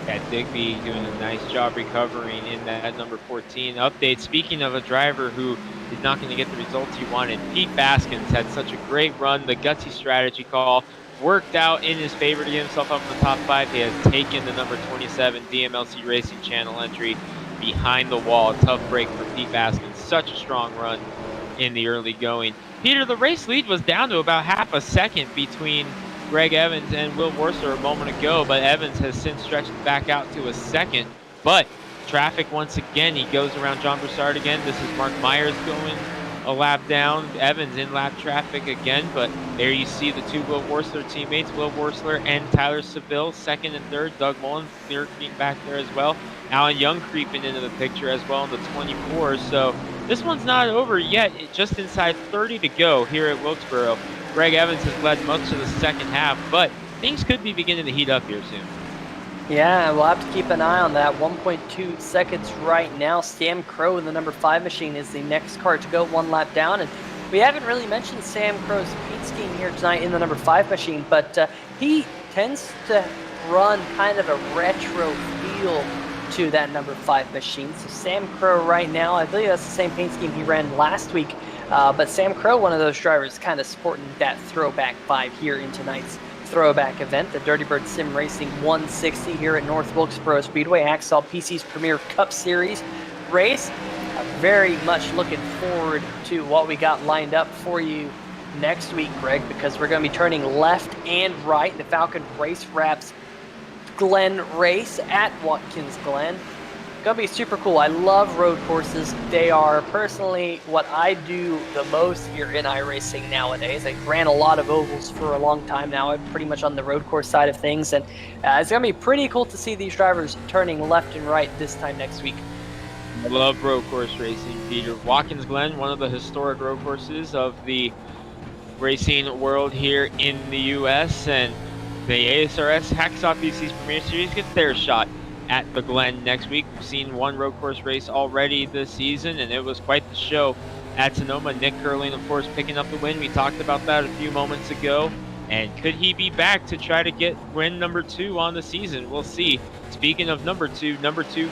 Yeah, Digby doing a nice job recovering in that number 14 update. Speaking of a driver who is not going to get the results he wanted, Pete Baskins had such a great run. The gutsy strategy call worked out in his favor to get himself up in the top 5. He has taken the number 27 DMLC Racing Channel entry behind the wall. A tough break for Pete Baskins. Such a strong run in the early going. Peter, the race lead was down to about half a second between Greg Evans and Will Wurzler a moment ago, but Evans has since stretched back out to a second. But traffic once again, he goes around John Broussard again. This is Mark Myers going a lap down. Evans in lap traffic again, but there you see the 2 Will Wurzler teammates, Will Wurzler and Tyler Seville, 2nd and 3rd. Doug Mullins lurking back there as well. Alan Young creeping into the picture as well in the 24. So this one's not over yet. Just inside 30 to go here at Wilkesboro. Greg Evans has led much of the second half, but things could be beginning to heat up here soon. Yeah, we'll have to keep an eye on that. 1.2 seconds right now. Sam Crow in the number 5 machine is the next car to go 1 lap down. And we haven't really mentioned Sam Crow's paint scheme here tonight in the number 5 machine, but he tends to run kind of a retro feel to that number 5 machine. So Sam Crow right now, I believe that's the same paint scheme he ran last week. But Sam Crow, one of those drivers, kind of sporting that throwback vibe here in tonight's throwback event, the Dirty Bird Sim Racing 160 here at North Wilkesboro Speedway, Hacksaw PC's Premier Cup Series race. Very much looking forward to what we got lined up for you next week, Greg, because we're going to be turning left and right in the Falcon Race Wraps Glen race at Watkins Glen. Gonna be super cool. I love road courses. They are personally what I do the most here in iRacing nowadays. I ran a lot of ovals for a long time now. I'm pretty much on the road course side of things, and it's gonna be pretty cool to see these drivers turning left and right this time next week. Love road course racing, Peter. Watkins Glen, one of the historic road courses of the racing world here in the U.S., and the ASRS Hacksaw PC's Premier Series gets their shot at the Glen next week. We've seen one road course race already this season, and it was quite the show at Sonoma. Nick Curling, of course, picking up the win. We talked about that a few moments ago. And could he be back to try to get win number 2 on the season? We'll see. Speaking of number 2,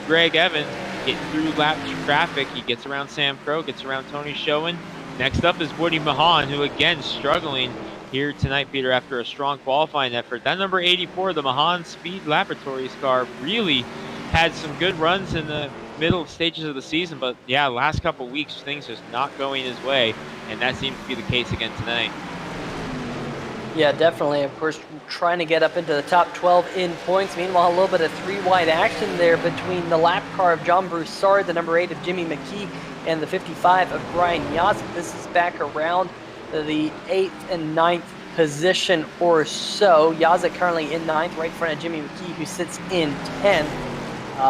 Greg Evans, getting through lap traffic. He gets around Sam Crow, gets around Tony Schoen. Next up is Woody Mahan, who again struggling here tonight, Peter, after a strong qualifying effort. That number 84, the Mahan Speed Laboratories car, really had some good runs in the middle stages of the season, but yeah, last couple weeks things just not going his way, and that seems to be the case again tonight. Yeah, definitely. Of course, trying to get up into the top 12 in points. Meanwhile, a little bit of 3-wide action there between the lap car of John Broussard, the number 8 of Jimmy Mckee, and the 55 of Brian Yazzie. This is back around the 8th and 9th position or so. Yazzie currently in 9th, right in front of Jimmy Mckee, who sits in 10th.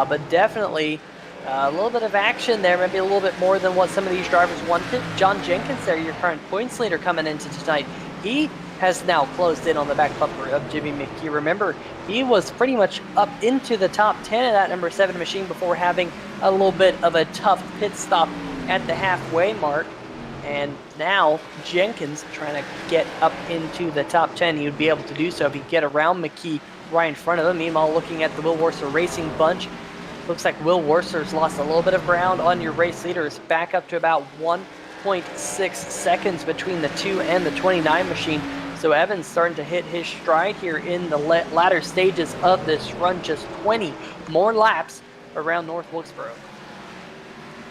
But definitely a little bit of action there, maybe a little bit more than what some of these drivers wanted. John Jenkins there, your current points leader coming into tonight. He has now closed in on the back bumper of Jimmy Mckee. Remember, he was pretty much up into the top 10 of that number 7 machine before having a little bit of a tough pit stop at the halfway mark. And now Jenkins trying to get up into the top 10. He would be able to do so if he could get around Mckee right in front of him. Meanwhile, looking at the Will Worcester Racing bunch, looks like Will Worcester's lost a little bit of ground on your race leader. It's back up to about 1.6 seconds between the 2 and the 29 machine. So Evans starting to hit his stride here in the latter stages of this run. Just 20 more laps around North Wilkesboro.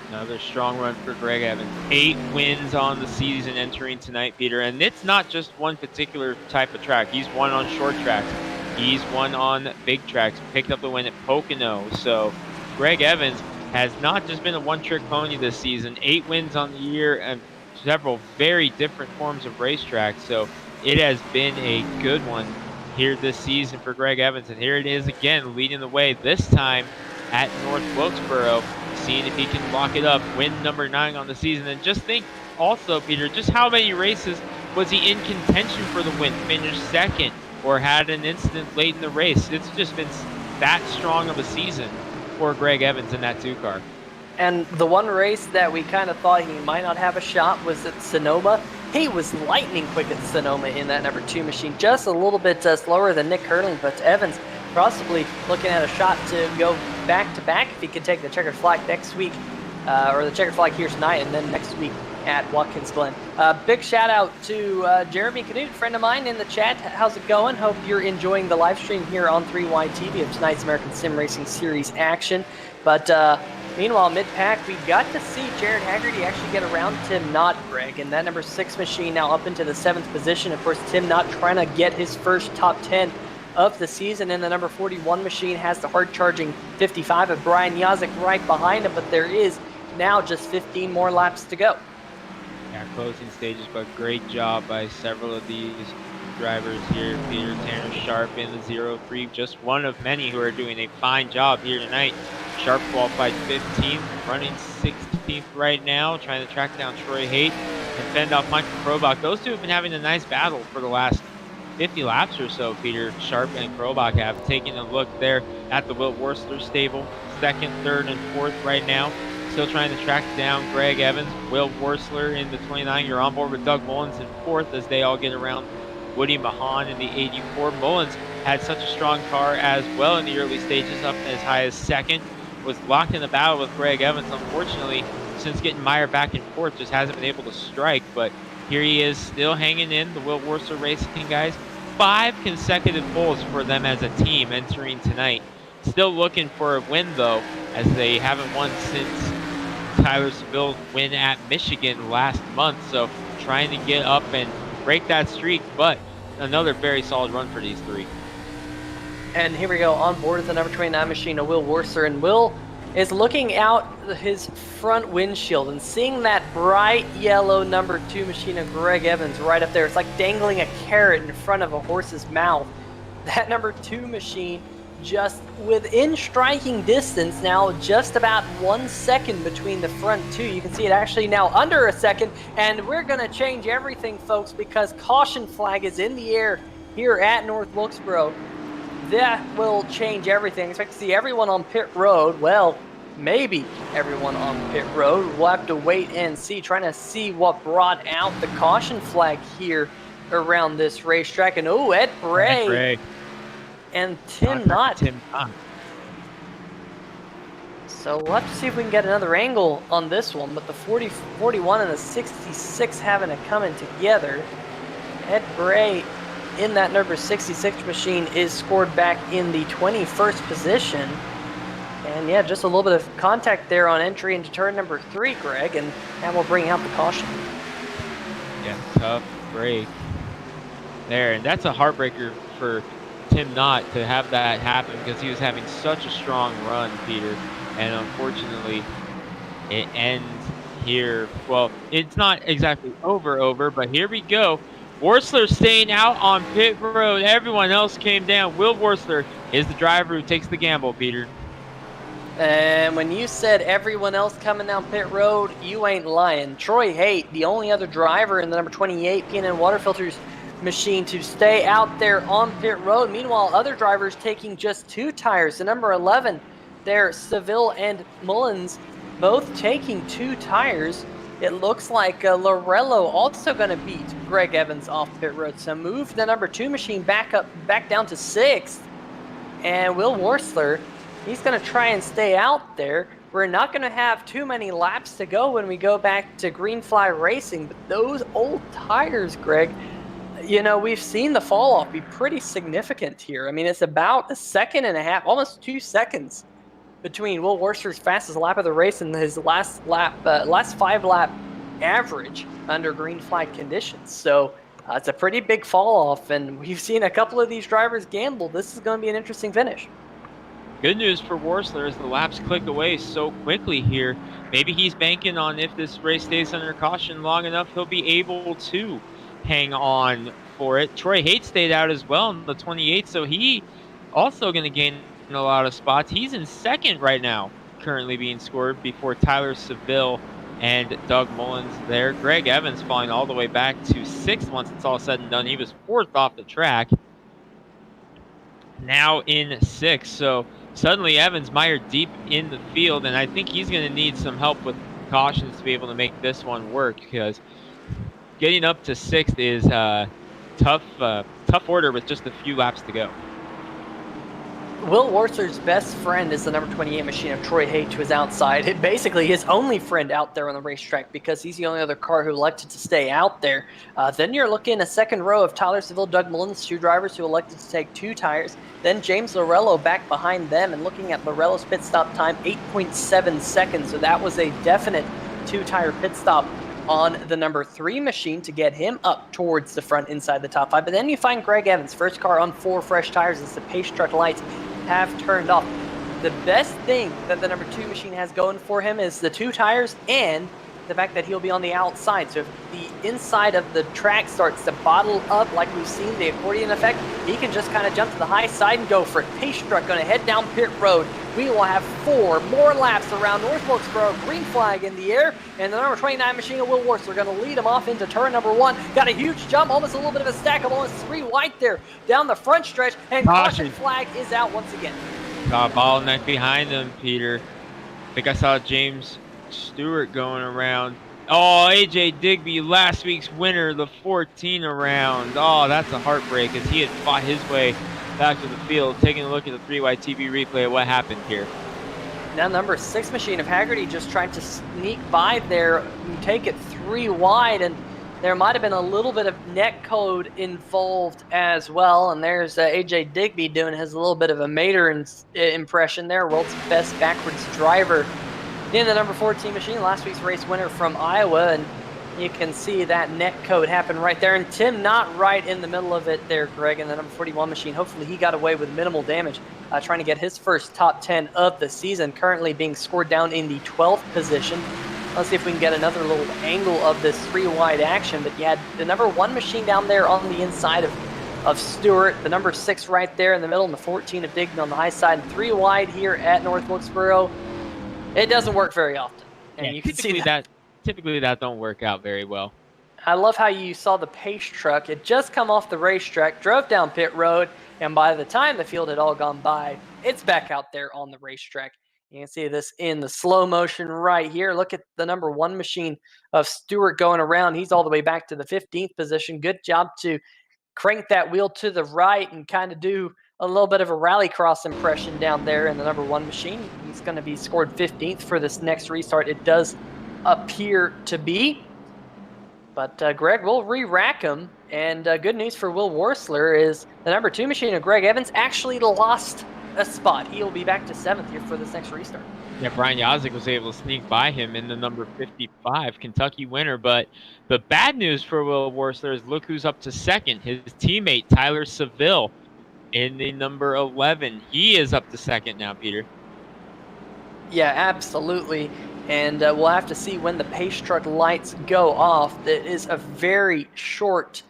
Another strong run for Greg Evans. 8 wins on the season entering tonight, Peter. And it's not just one particular type of track. He's won on short tracks. He's won on big tracks. Picked up the win at Pocono. So Greg Evans has not just been a one-trick pony this season. 8 wins on the year and several very different forms of racetracks. So it has been a good one here this season for Greg Evans. And here it is again, leading the way, this time at North Wilkesboro, seeing if he can lock it up, win number 9 on the season. And just think also, Peter, just how many races was he in contention for the win, finished second, or had an incident late in the race? It's just been that strong of a season for Greg Evans in that 2 car. And the one race that we kind of thought he might not have a shot was at Sonoma. He was lightning quick at Sonoma in that number 2 machine, just a little bit slower than Nick Curling, but Evans possibly looking at a shot to go back-to-back if he could take the checkered flag next week, or the checkered flag here tonight, and then next week at Watkins Glen. Big shout out to Jeremy Canute, friend of mine in the chat. How's it going? Hope you're enjoying the live stream here on 3Y TV of tonight's American Sim Racing Series action. But meanwhile, mid-pack, we got to see Jared Hagerty actually get around Tim Knott, Greg, and that number 6 machine now up into the 7th position. Of course, Tim Knott trying to get his first top 10 of the season, and the number 41 machine has the hard-charging 55 of Brian Yazzie right behind him, but there is now just 15 more laps to go. Yeah, closing stages, but great job by several of these drivers here. Peter Tanner Sharp in the 0-3, just one of many who are doing a fine job here tonight. Sharp qualified 15th, running 16th right now, trying to track down Troy Haight and fend off Michael Krobach. Those two have been having a nice battle for the last 50 laps or so. Peter Sharp and Krobach have taken a look there at the Will Worcester stable. 2nd, 3rd, and 4th right now. Still trying to track down Greg Evans. Will Worcester in the 29. You're on board with Doug Mullins in 4th as they all get around Woody Mahan in the 84. Mullins had such a strong car as well in the early stages, up as high as 2nd. Was locked in the battle with Greg Evans. Unfortunately, since getting Meyer back and forth, just hasn't been able to strike. But here he is, still hanging in, the Will Worcester Racing guys. 5 consecutive poles for them as a team entering tonight. Still looking for a win, though, as they haven't won since Tyler Seville's win at Michigan last month. So trying to get up and break that streak, but another very solid run for these 3. And here we go, on board with the number 29 machine of Will Worcester. And Will, is looking out his front windshield and seeing that bright yellow number 2 machine of Greg Evans right up there. It's like dangling a carrot in front of a horse's mouth. That number 2 machine just within striking distance now, just about 1 second between the front two. You can see it actually now under a second, and we're going to change everything, folks, because caution flag is in the air here at North Wilkesboro. That will change everything. Expect to see everyone on pit road. Well, maybe everyone on pit road. We'll have to wait and see, trying to see what brought out the caution flag here around this racetrack. And oh, Ed Bray and Tim Knott. So we'll have to see if we can get another angle on this one. But the 40-41 and the 66 having it coming together. Ed Bray in that number 66 machine is scored back in the 21st position. And yeah, just a little bit of contact there on entry into turn number 3, Greg, and that will bring out the caution. Yeah, tough break there. And that's a heartbreaker for Tim Knott to have that happen, because he was having such a strong run, Peter. And unfortunately, it ends here. Well, it's not exactly over, but here we go. Worsler staying out on pit road. Everyone else came down. Will Worsler is the driver who takes the gamble, Peter. And when you said everyone else coming down pit road, you ain't lying. Troy Haight, the only other driver in the number 28 P&N Water Filters machine to stay out there on pit road. Meanwhile, other drivers taking just 2 tires. The number 11 there, Seville and Mullins, both taking 2 tires. It looks like Lorello also going to beat Greg Evans off pit road. So move the number 2 machine back down to 6th. And Will Worsler, he's going to try and stay out there. We're not going to have too many laps to go when we go back to Green Fly Racing. But those old tires, Greg, you know, we've seen the fall off be pretty significant here. I mean, it's about 1.5 seconds, almost 2 seconds between Will Worsler's fastest lap of the race and his last 5-lap average under green flag conditions. So it's a pretty big fall off, and we've seen a couple of these drivers gamble. This is going to be an interesting finish. Good news for Worsler as the laps click away so quickly here. Maybe he's banking on, if this race stays under caution long enough, he'll be able to hang on for it. Troy Haight stayed out as well in the 28, so he also going to gain a lot of spots. He's in 2nd right now, currently being scored before Tyler Seville and Doug Mullins there. Greg Evans falling all the way back to 6th once it's all said and done. He was 4th off the track, now in 6th. So suddenly Evans mired deep in the field, and I think he's going to need some help with cautions to be able to make this one work, because getting up to 6th is tough order with just a few laps to go. Will Worsler's best friend is the number 28 machine of Troy Haight to his outside. It basically his only friend out there on the racetrack, because he's the only other car who elected to stay out there. Then you're looking a second row of Tyler Seville, Doug Mullins, 2 drivers who elected to take 2 tires. Then James Lorello back behind them, and looking at Lorello's pit stop time, 8.7 seconds. So that was a definite 2-tire pit stop on the number 3 machine to get him up towards the front inside the top 5. But then you find Greg Evans, first car on 4 fresh tires as the pace truck lights have turned off. The best thing that the number 2 machine has going for him is the 2 tires and the fact that he'll be on the outside. So if the inside of the track starts to bottle up like we've seen, the accordion effect, he can just kind of jump to the high side and go for it. Pace truck going to head down pit road. We will have 4 more laps around North Wilkesboro. Green flag in the air, and the number 29 machine of Will Worsler going to lead him off into turn number 1. Got a huge jump, almost a little bit of a stack of almost 3 wide there down the front stretch, and caution flag is out once again. Got a bottleneck behind him, Peter. I think I saw James Stewart going around. Oh, AJ Digby, last week's winner, the 14 around. Oh, that's a heartbreak, as he had fought his way back to the field. Taking a look at the 3-wide TV replay of what happened here. Now number 6 machine of Hagerty just trying to sneak by there, take it 3 wide, and there might have been a little bit of net code involved as well. And there's AJ Digby doing his little bit of a Mater impression there, world's best backwards driver in the number 14 machine, last week's race winner from Iowa. And You can see that net code happen right there, and Tim not right in the middle of it there, Greg, in the number 41 machine. Hopefully he got away with minimal damage, trying to get his first top 10 of the season, currently being scored down in the 12th position. Let's see if we can get another little angle of this 3-wide action, but you had the number 1 machine down there on the inside of Stewart, the number 6 right there in the middle, and the 14 of Dignan on the high side, and 3 wide here at North Wilkesboro. It doesn't work very often, and you can see that. Typically that don't work out very well. I love how you saw the pace truck. It just come off the racetrack, drove down pit road, and by the time the field had all gone by, it's back out there on the racetrack. You can see this in the slow motion right here. Look at the number 1 machine of Stewart going around. He's all the way back to the 15th position. Good job to crank that wheel to the right and kind of do a little bit of a rallycross impression down there in the number 1 machine. He's going to be scored 15th for this next restart. It does appear to be. But Greg, we'll re-rack him. And good news for Will Worsler is the number 2 machine of Greg Evans actually lost a spot. He'll be back to 7th here for this next restart. Yeah, Brian Yazik was able to sneak by him in the number 55 Kentucky winner. But the bad news for Will Worsler is look who's up to 2nd. His teammate, Tyler Seville, in the number 11. He is up to 2nd now, Peter. Yeah, absolutely. And we'll have to see when the pace truck lights go off. That is a very short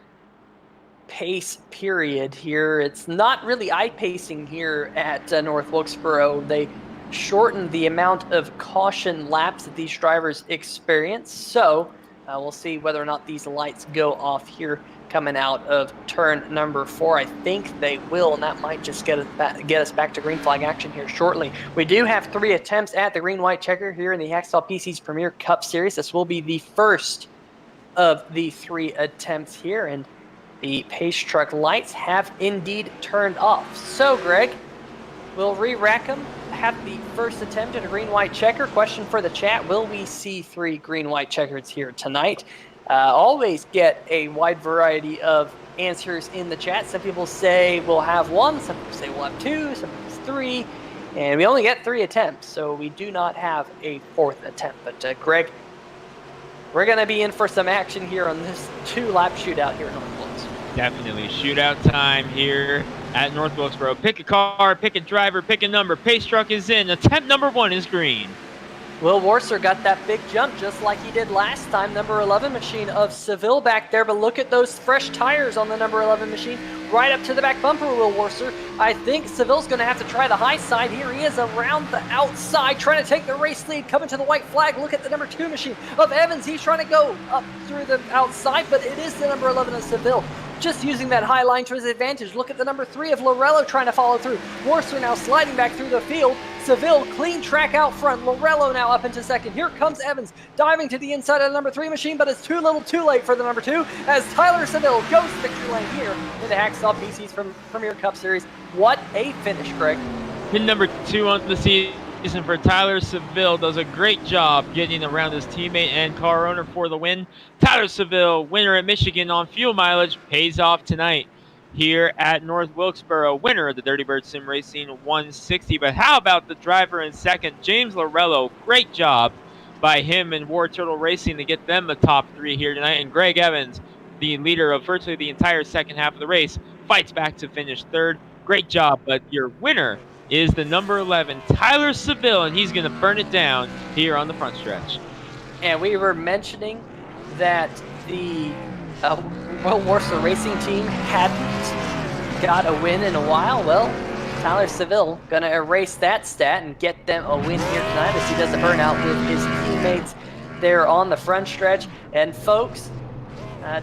pace period here. It's not really eye-pacing here at North Wilkesboro. They shortened the amount of caution laps that these drivers experience. So we'll see whether or not these lights go off here coming out of turn number 4. I think they will, and that might just get us back to green flag action here shortly. We do have 3 attempts at the green-white checker here in the Hacksaw PC's Premier Cup Series. This will be the first of the 3 attempts here, and the pace truck lights have indeed turned off. So, Greg, we'll re-rack them. Have the first attempt at a green-white checker. Question for the chat: will we see 3 green-white checkers here tonight? Always get a wide variety of answers in the chat. Some people say we'll have 1, some people say we'll have 2, some people say 3, and we only get 3 attempts, so we do not have a 4th attempt. But Greg, we're going to be in for some action here on this 2-lap shootout here in North Wilkesboro. Definitely shootout time here at North Wilkesboro. Pick a car, pick a driver, pick a number. Pace truck is in. Attempt number 1 is green. Will Worsler got that big jump just like he did last time. Number 11 machine of Seville back there, but look at those fresh tires on the number 11 machine. Right up to the back bumper, Will Worsler. I think Seville's going to have to try the high side here. He is around the outside, trying to take the race lead, coming to the white flag. Look at the number 2 machine of Evans. He's trying to go up through the outside, but it is the number 11 of Seville, just using that high line to his advantage. Look at the number 3 of Lorello trying to follow through. Worsler now sliding back through the field. Seville, clean track out front. Lorello now up into 2nd. Here comes Evans, diving to the inside of the number 3 machine, but it's too little too late for the number 2, as Tyler Seville goes victory lane here in the Hacksaw PC's from Premier Cup Series. What a finish, Greg. Pin number 2 on the season for Tyler Seville. Does a great job getting around his teammate and car owner for the win. Tyler Seville, winner at Michigan on fuel mileage, pays off tonight here at North Wilkesboro, winner of the Dirty Bird Sim Racing 160. But how about the driver in 2nd, James Lorello? Great job by him and War Turtle Racing to get them the top 3 here tonight. And Greg Evans, the leader of virtually the entire second half of the race, fights back to finish 3rd. Great job, but your winner is the number 11, Tyler Seville, and he's going to burn it down here on the front stretch. And we were mentioning that the Will Worsler Racing team hadn't got a win in a while. Well, Tyler Seville going to erase that stat and get them a win here tonight as he does a burnout with his teammates there on the front stretch. And folks,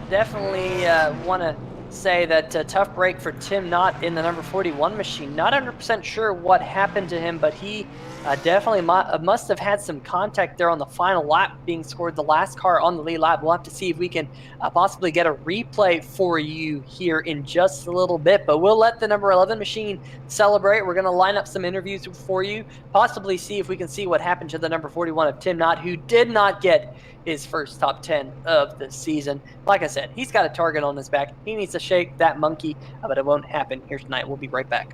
definitely want to say that tough break for Tim Knott in the number 41 machine. Not 100% sure what happened to him, but he definitely must have had some contact there on the final lap, being scored the last car on the lead lap. We'll have to see if we can possibly get a replay for you here in just a little bit, but we'll let the number 11 machine celebrate. We're going to line up some interviews for you, possibly see if we can see what happened to the number 41 of Tim Knott, who did not get his first top 10 of the season. Like I said, he's got a target on his back. He needs to shake that monkey, but it won't happen here tonight. We'll be right back.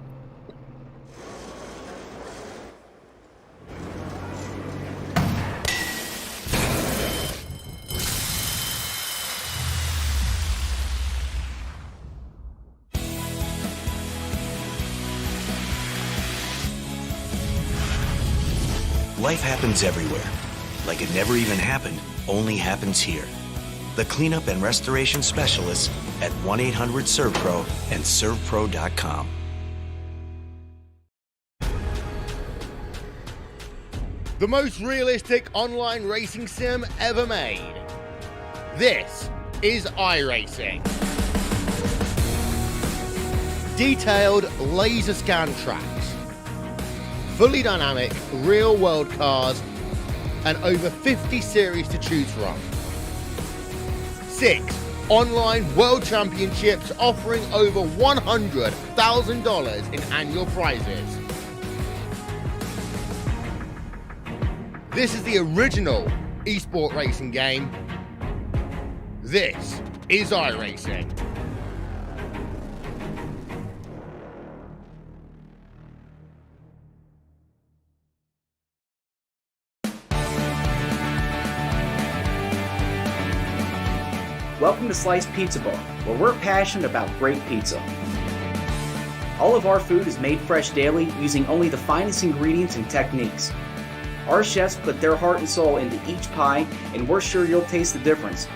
Life happens everywhere. Like it never even happened, only happens here. The cleanup and restoration specialists at 1-800-SERVPRO and ServPro.com. The most realistic online racing sim ever made. This is iRacing. Detailed laser scan tracks, fully dynamic real-world cars, and over 50 series to choose from. 6 online world championships offering over $100,000 in annual prizes. This is the original esport racing game. This is iRacing. Welcome to Sliced Pizza Bar, where we're passionate about great pizza. All of our food is made fresh daily using only the finest ingredients and techniques. Our chefs put their heart and soul into each pie, and we're sure you'll taste the difference.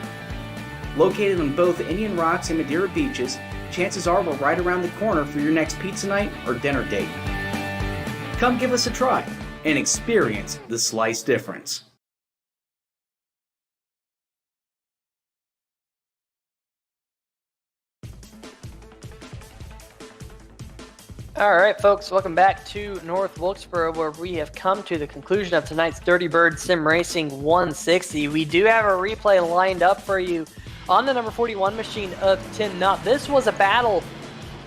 Located on both the Indian Rocks and Madeira beaches, chances are we're right around the corner for your next pizza night or dinner date. Come give us a try and experience the slice difference. All right, folks, welcome back to North Wilkesboro, where we have come to the conclusion of tonight's Dirty Bird Sim Racing 160. We do have a replay lined up for you on the number 41 machine of Tim Knott. This was a battle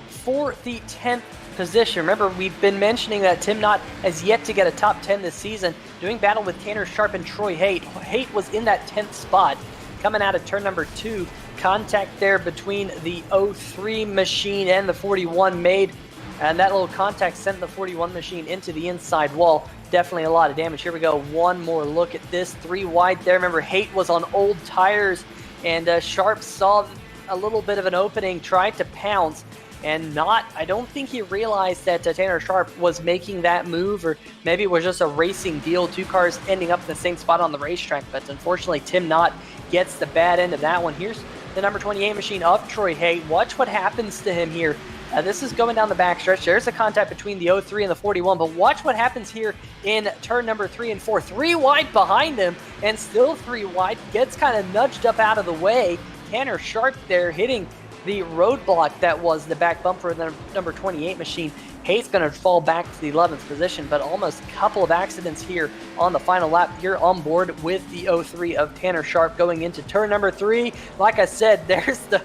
for the 10th position. Remember, we've been mentioning that Tim Knott has yet to get a top 10 this season, doing battle with Tanner Sharp and Troy Haight. Haight was in that 10th spot. Coming out of turn number 2, contact there between the 03 machine and the 41 made. And that little contact sent the 41 machine into the inside wall. Definitely a lot of damage. Here we go. One more look at this. 3 wide there. Remember, Haight was on old tires, and Sharp saw a little bit of an opening, tried to pounce, and I don't think he realized that Tanner Sharp was making that move, or maybe it was just a racing deal. 2 cars ending up in the same spot on the racetrack, but unfortunately, Tim Knott gets the bad end of that one. Here's the number 28 machine of Troy Haight. Watch what happens to him here. This is going down the backstretch. There's a contact between the 03 and the 41, but watch what happens here in turn number 3 and 4. 3 wide behind him, and still 3 wide. Gets kind of nudged up out of the way. Tanner Sharp there hitting the roadblock that was the back bumper of the number 28 machine. Haight's going to fall back to the 11th position, but almost a couple of accidents here on the final lap. You're on board with the 03 of Tanner Sharp going into turn number 3. Like I said, there's the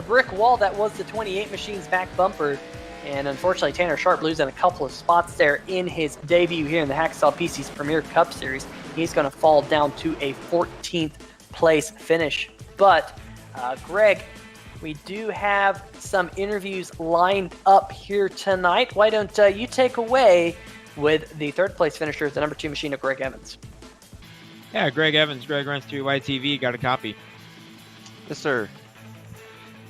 brick wall that was the 28 machine's back bumper, and unfortunately Tanner Sharp losing a couple of spots there in his debut here in the Hacksaw PC's Premier Cup Series. He's going to fall down to a 14th place finish. But Greg, we do have some interviews lined up here tonight. Why don't you take away with the 3rd place finisher, the number 2 machine of Greg Evans. Yeah, Greg Evans. Greg runs 3YTV. Got a copy. Yes, sir.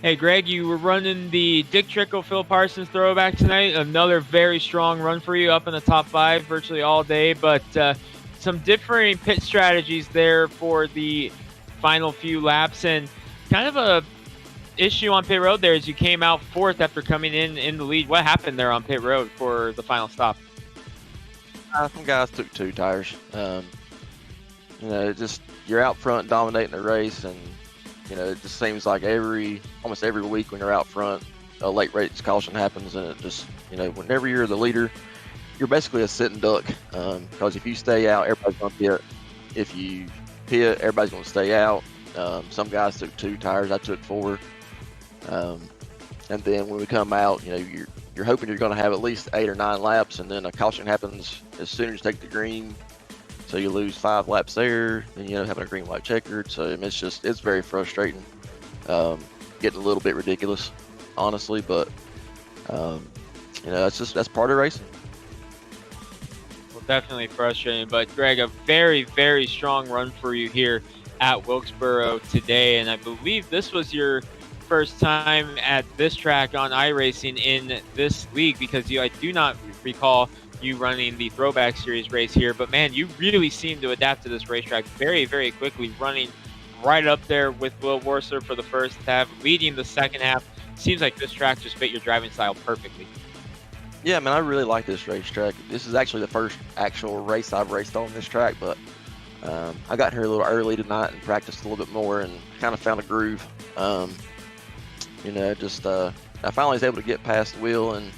Hey, Greg, you were running the Dick Trickle, Phil Parsons throwback tonight. Another very strong run for you, up in the top 5 virtually all day, but some differing pit strategies there for the final few laps, and kind of a issue on pit road there as you came out 4th after coming in the lead. What happened there on pit road for the final stop? Some guys took 2 tires. Just you're out front dominating the race, and it just seems like almost every week when you're out front, a late race caution happens, and it just, whenever you're the leader, you're basically a sitting duck, because if you stay out, everybody's going to pit. If you pit, everybody's going to stay out. Some guys took 2 tires, I took 4. And then when we come out, you're hoping you're going to have at least 8 or 9 laps, and then a caution happens as soon as you take the green. So you lose 5 laps there, and having a green white checkered. So it's very frustrating, getting a little bit ridiculous, honestly. But that's part of racing. Well, definitely frustrating. But Greg, a very, very strong run for you here at Wilkesboro today, and I believe this was your first time at this track on iRacing in this league, because I do not recall you running the Throwback Series race here. But man, you really seem to adapt to this racetrack very, very quickly, running right up there with Will Worcester for the first half, leading the second half. Seems like this track just fit your driving style perfectly. Yeah, man, I really like this racetrack. This is actually the first actual race I've raced on this track, but I got here a little early tonight and practiced a little bit more and kind of found a groove. You know, just I finally was able to get past Will and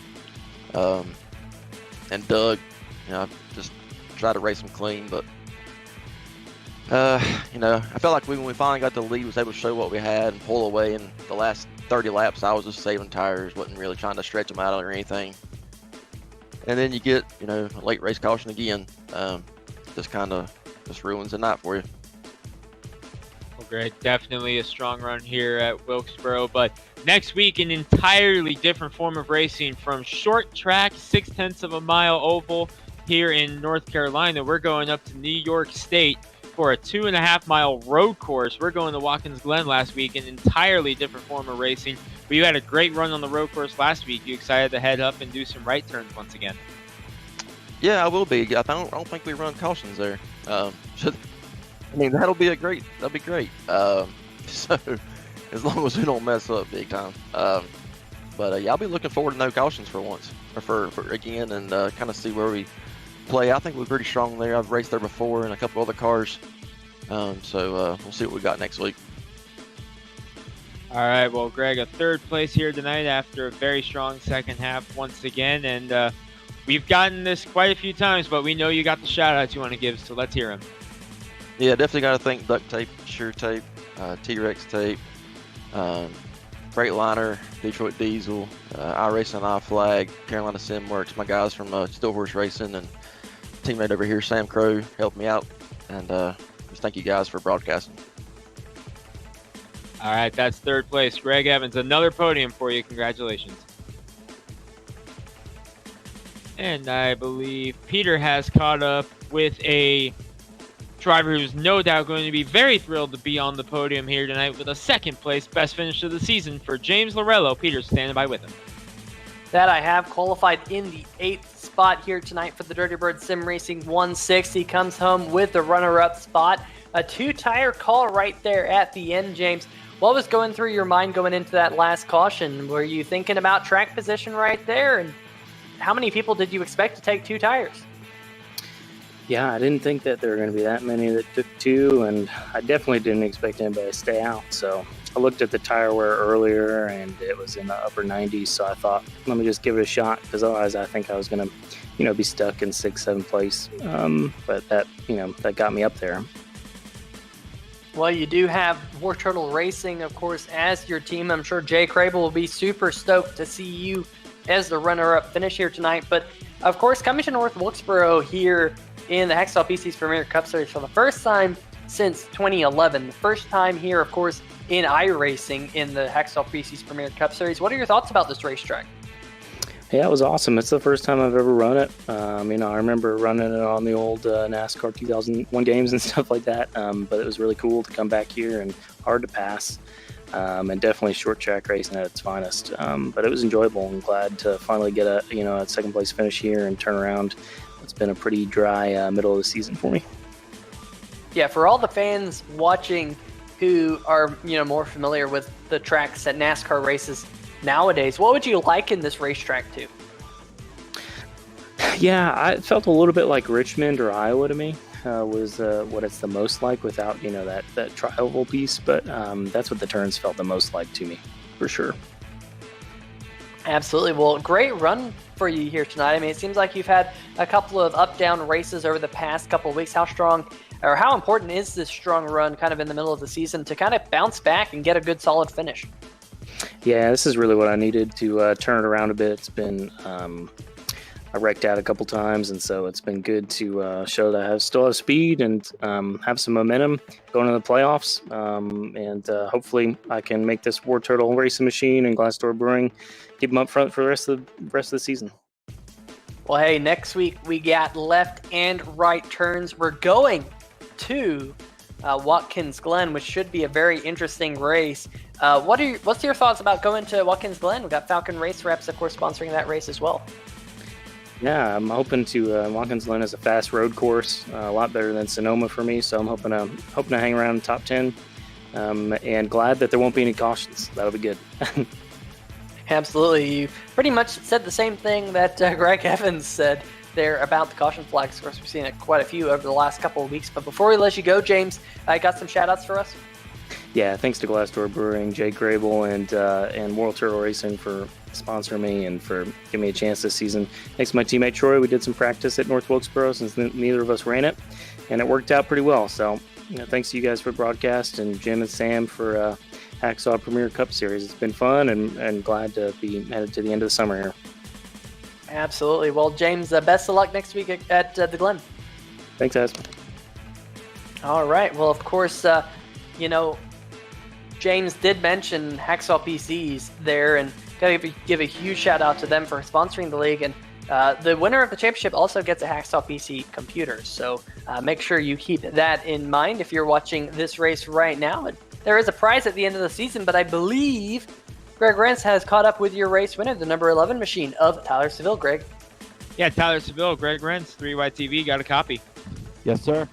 Doug. You know, I just tried to race them clean, but you know, I felt like when we finally got the lead, was able to show what we had and pull away. In the last 30 laps, I was just saving tires, wasn't really trying to stretch them out or anything. And then you get, you know, a late race caution again. Just ruins the night for you. Well, great. Definitely a strong run here at Wilkesboro. But next week, an entirely different form of racing from short track, 0.6 of a mile oval here in North Carolina. We're going up to New York State for a 2.5-mile road course. We're going to Watkins Glen last week, an entirely different form of racing. But you had a great run on the road course last week. You excited to head up and do some right turns once again? Yeah, I will be. I don't think we run cautions there. I mean, that'll be great. So as long as we don't mess up big time. But yeah, I'll be looking forward to no cautions for once, or for again, and kind of see where we play. I think we're pretty strong there. I've raced there before in a couple other cars. So we'll see what we got next week. All right, well, Greg, a third place here tonight after a very strong second half once again. And we've gotten this quite a few times, but we know you got the shout-outs you want to give, so let's hear them. Yeah, definitely got to thank Duct Tape, Sure Tape, T-Rex Tape, Freightliner, Detroit Diesel, iRacing, iFlag, Carolina Simworks, my guys from Still Horse Racing, and teammate over here, Sam Crow, helped me out. And just thank you guys for broadcasting. All right, that's third place. Greg Evans, another podium for you. Congratulations. And I believe Peter has caught up with a driver who's no doubt going to be very thrilled to be on the podium here tonight with a second place best finish of the season for James Lorello. Peter's standing by with him. That I have qualified in the 8th spot here tonight for the Dirty Bird Sim Racing 160. Comes home with the runner-up spot. A 2-tire call right there at the end, James. What was going through your mind going into that last caution? Were you thinking about track position right there? And how many people did you expect to take 2 tires? Yeah, I didn't think that there were going to be that many that took 2, and I definitely didn't expect anybody to stay out. So I looked at the tire wear earlier, and it was in the upper 90s. So I thought, let me just give it a shot, because otherwise I think I was going to, be stuck in 6th, 7th place. But that, that got me up there. Well, you do have War Turtle Racing, of course, as your team. I'm sure Jay Crable will be super stoked to see you as the runner-up finish here tonight. But, of course, coming to North Wilkesboro here in the Hacksaw PC's Premier Cup Series for the first time since 2011. The first time here, of course, in iRacing in the Hacksaw PC's Premier Cup Series. What are your thoughts about this racetrack? Yeah, it was awesome. It's the first time I've ever run it. I remember running it on the old NASCAR 2001 games and stuff like that. But it was really cool to come back here and hard to pass. And definitely short track racing at its finest. But it was enjoyable and glad to finally get a second place finish here and turn around. It's been a pretty dry middle of the season for me. Yeah, for all the fans watching who are more familiar with the tracks at NASCAR races nowadays, what would you liken this racetrack to? Yeah, it felt a little bit like Richmond or Iowa to me. Was what it's the most like without that tri-oval piece, but that's what the turns felt the most like to me, for sure. Absolutely. Well, great run for you here tonight. I mean, it seems like you've had a couple of up-down races over the past couple of weeks. How strong, or how important is this strong run kind of in the middle of the season to kind of bounce back and get a good solid finish? Yeah, this is really what I needed to turn it around a bit. It's been I wrecked out a couple times, and so it's been good to show that I still have speed and have some momentum going into the playoffs. And hopefully I can make this War Turtle Racing Machine and Glassdoor Brewing keep them up front for the rest of the season. Well, hey, next week we got left and right turns. We're going to Watkins Glen, which should be a very interesting race. What's your thoughts about going to Watkins Glen? We've got Falcon Race Reps, of course, sponsoring that race as well. Yeah, I'm hoping to. Watkins Glen is a fast road course, a lot better than Sonoma for me. So I'm hoping to hang around the top 10, and glad that there won't be any cautions. That'll be good. Absolutely. You pretty much said the same thing that Greg Evans said there about the caution flags. Of course, we've seen it quite a few over the last couple of weeks. But before we let you go, James, I got some shout outs for us. Yeah, thanks to Glassdoor Brewing, Jake Grable, and World Turtle Racing for sponsoring me and for giving me a chance this season. Thanks to my teammate Troy. We did some practice at North Wilkesboro since neither of us ran it, and it worked out pretty well. So, thanks to you guys for the broadcast, and Jim and Sam for Hacksaw Premier Cup Series. It's been fun, and glad to be headed to the end of the summer here. Absolutely. Well, James, best of luck next week at the Glen. Thanks, guys. All right. Well, of course, James did mention Hacksaw PCs there, and gotta give a huge shout out to them for sponsoring the league. And the winner of the championship also gets a Hacksaw PC computer. So make sure you keep that in mind if you're watching this race right now. There is a prize at the end of the season, but I believe Greg Rentz has caught up with your race winner, the number 11 machine of Tyler Seville. Greg. Yeah, Tyler Seville, Greg Rentz, 3YTV, got a copy. Yes, sir.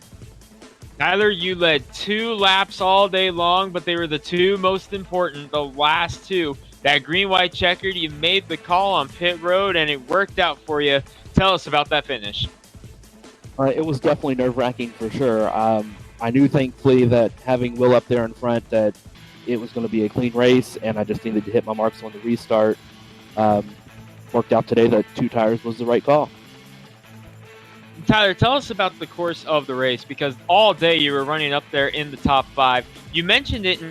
Tyler, you led 2 laps all day long, but they were the 2 most important, the last 2. That green-white checkered, you made the call on pit road, and it worked out for you. Tell us about that finish. It was definitely nerve-wracking for sure. I knew, thankfully, that having Will up there in front, that it was going to be a clean race, and I just needed to hit my marks on the restart. Worked out today that 2 tires was the right call. Tyler, tell us about the course of the race, because all day you were running up there in the top 5. You mentioned it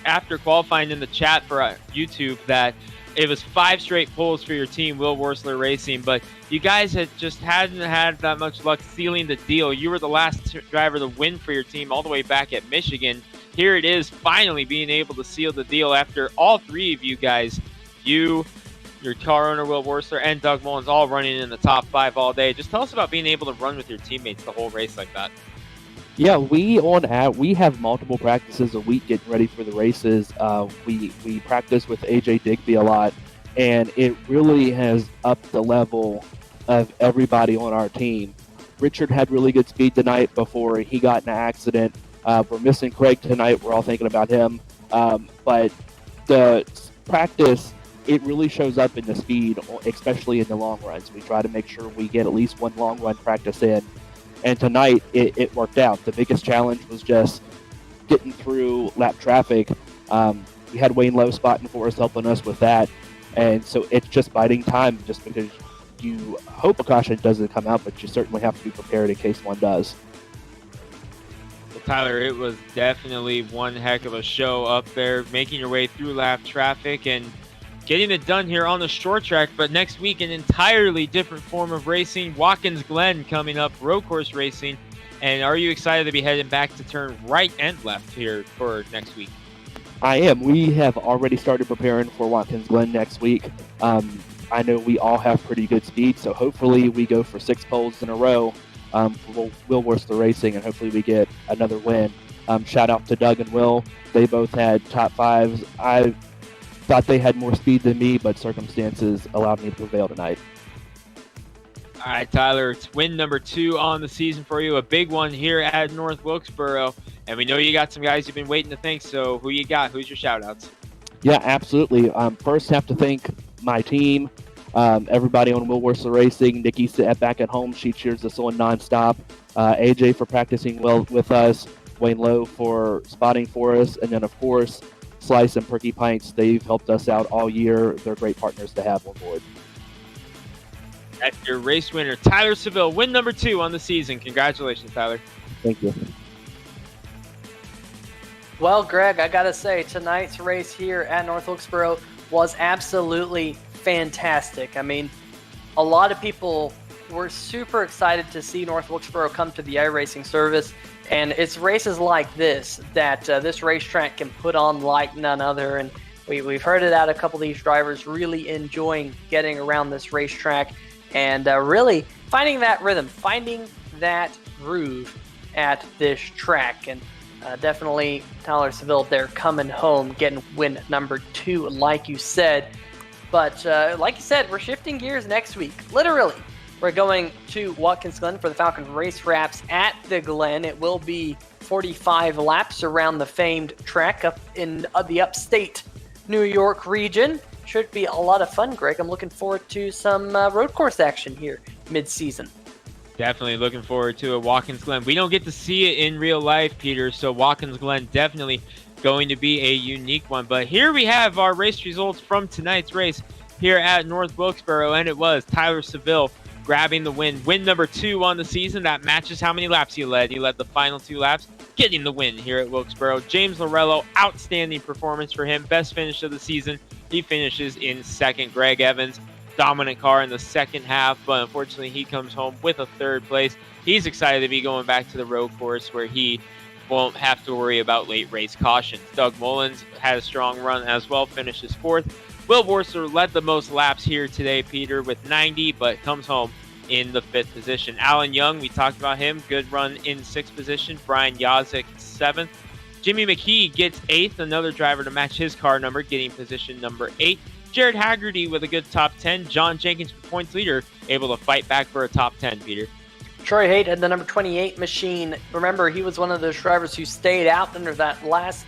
after qualifying in the chat for YouTube that it was 5 straight poles for your team, Will Worsler Racing, but you guys hadn't had that much luck sealing the deal. You were the last driver to win for your team all the way back at Michigan. Here it is, finally being able to seal the deal after all 3 of you guys, you, your car owner Will Worsler, and Doug Mullins all running in the top 5 all day. Just tell us about being able to run with your teammates the whole race like that. Yeah, we have multiple practices a week getting ready for the races. We practice with AJ Digby a lot, and it really has upped the level of everybody on our team. Richard had really good speed tonight before he got in an accident. We're missing Craig tonight. We're all thinking about him. But the practice, it really shows up in the speed, especially in the long runs. We try to make sure we get at least 1 long run practice in. And tonight, it worked out. The biggest challenge was just getting through lap traffic. We had Wayne Lowe spotting for us, helping us with that. And so it's just biding time, just because you hope a caution doesn't come out, but you certainly have to be prepared in case one does. Well, Tyler, it was definitely one heck of a show up there, making your way through lap traffic and getting it done here on the short track. But next week, an entirely different form of racing. Watkins Glen coming up, road course racing. And are you excited to be heading back to turn right and left here for next week? I am. We have already started preparing for Watkins Glen next week. I know we all have pretty good speed, so hopefully we go for 6 poles in a row for Will Worsler Racing, and hopefully we get another win. Shout out to Doug and Will. They both had top 5s. I thought they had more speed than me, but circumstances allowed me to prevail tonight. All right, Tyler, it's win number 2 on the season for you, a big one here at North Wilkesboro. And we know you got some guys you've been waiting to thank, so who you got? Who's your shout-outs? Yeah, absolutely. First, have to thank my team, everybody on Will Worsler Racing. Nikki back at home, she cheers us on nonstop. AJ for practicing well with us. Wayne Lowe for spotting for us. And then, of course, Slice and Perky Pints. They've helped us out all year. They're great partners to have on board. That's your race winner, Tyler Seville. Win number 2 on the season. Congratulations, Tyler. Thank you. Well, Greg, I gotta say, tonight's race here at North Wilkesboro was absolutely fantastic. I mean, a lot of people were super excited to see North Wilkesboro come to the iRacing service, and it's races like this that this racetrack can put on like none other. And we've heard it out, a couple of these drivers really enjoying getting around this racetrack and really finding that rhythm, finding that groove at this track. And definitely Tyler Seville there coming home, getting win number 2, like you said. But like you said, we're shifting gears next week. Literally, We're going to Watkins Glen for the Falcon Race Wraps at the Glen. It will be 45 laps around the famed track up in the upstate New York region. Should be a lot of fun, Greg. I'm looking forward to some road course action here mid-season. Definitely looking forward to it. Watkins Glen. We don't get to see it in real life, Peter, so Watkins Glen definitely going to be a unique one. But here we have our race results from tonight's race here at North Wilkesboro, and it was Tyler Seville grabbing the win. Win number 2 on the season. That matches how many laps he led. He led the final 2 laps, getting the win here at Wilkesboro. James Lorello, outstanding performance for him. Best finish of the season. He finishes in second. Greg Evans, dominant car in the second half, but unfortunately he comes home with a 3rd place. He's excited to be going back to the road course where he won't have to worry about late race cautions. Doug Mullins had a strong run as well, finishes 4th. Will Borster led the most laps here today, Peter, with 90, but comes home in the 5th position. Alan Young, we talked about him, good run in 6th position. Brian Yazik, 7th. Jimmy Mckee gets 8th, another driver to match his car number, getting position number 8. Jared Hagerty with a good top 10. John Jenkins, points leader, able to fight back for a top 10, Peter. Troy Haight had the number 28 machine. Remember, he was one of those drivers who stayed out under that last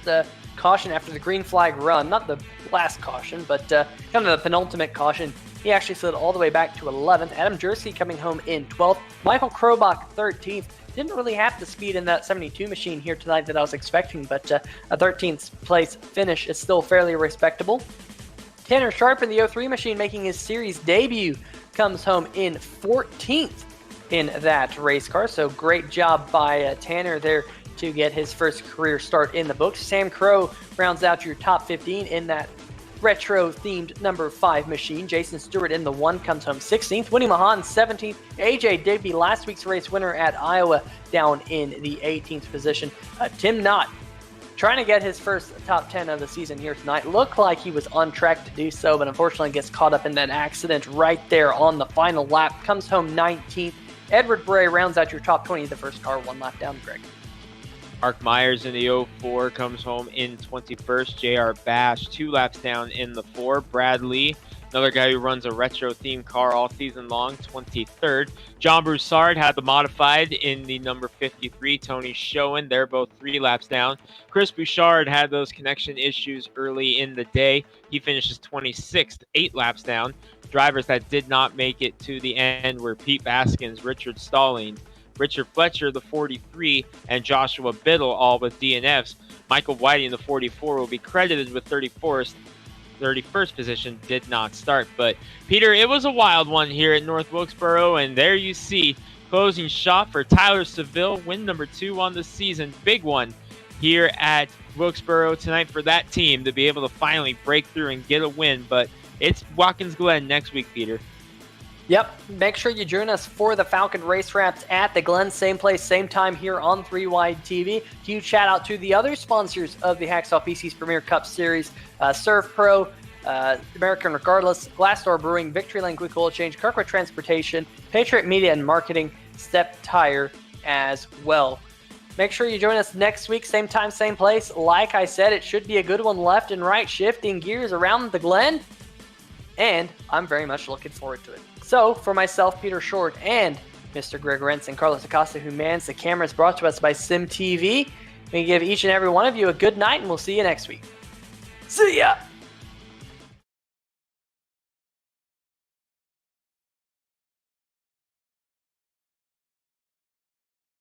caution after the green flag run. Not the last caution, but kind of the penultimate caution. He actually slid all the way back to 11th. Adam Jersey coming home in 12th. Michael Krobach, 13th. Didn't really have the speed in that 72 machine here tonight that I was expecting, but a 13th place finish is still fairly respectable. Tanner Sharp in the 03 machine making his series debut comes home in 14th in that race car. So great job by Tanner there to get his first career start in the books. Sam Crow rounds out your top 15 in that retro-themed number 5 machine. Jason Stewart in the 1 comes home 16th. Winnie Mahan 17th. AJ Digby, last week's race winner at Iowa, down in the 18th position. Tim Knott trying to get his first top 10 of the season here tonight. Looked like he was on track to do so, but unfortunately gets caught up in that accident right there on the final lap. Comes home 19th. Edward Bray rounds out your top 20, the first car 1 lap down, Greg. Mark Myers in the 04 comes home in 21st. J.R. Bash 2 laps down in the 4. Brad Lee, another guy who runs a retro-themed car all season long, 23rd. John Broussard had the modified in the number 53. Tony Schoen, they're both 3 laps down. Chris Bouchard had those connection issues early in the day. He finishes 26th, 8 laps down. Drivers that did not make it to the end were Pete Baskins, Richard Stalling, Richard Fletcher, the 43, and Joshua Biddle, all with DNFs. Michael Whiting, the 44, will be credited with 31st position, did not start. But, Peter, it was a wild one here at North Wilkesboro, and there you see closing shot for Tyler Seville, win number 2 on the season. Big one here at Wilkesboro tonight for that team to be able to finally break through and get a win. But it's Watkins Glen next week, Peter. Yep, make sure you join us for the Falcon Race Wraps at the Glen. Same place, same time here on 3 Wide TV. Huge shout out to the other sponsors of the Hacksaw PC's Premier Cup Series, Serve Pro, American Regardless, Glassdoor Brewing, Victory Lane Quick Oil Change, Kirkwood Transportation, Patriot Media and Marketing, Step Tire as well. Make sure you join us next week, same time, same place. Like I said, it should be a good one left and right, shifting gears around the Glen. And I'm very much looking forward to it. So, for myself, Peter Short, and Mr. Greg Rentz and Carlos Acosta, who mans the cameras, brought to us by SimTV, we give each and every one of you a good night, and we'll see you next week. See ya!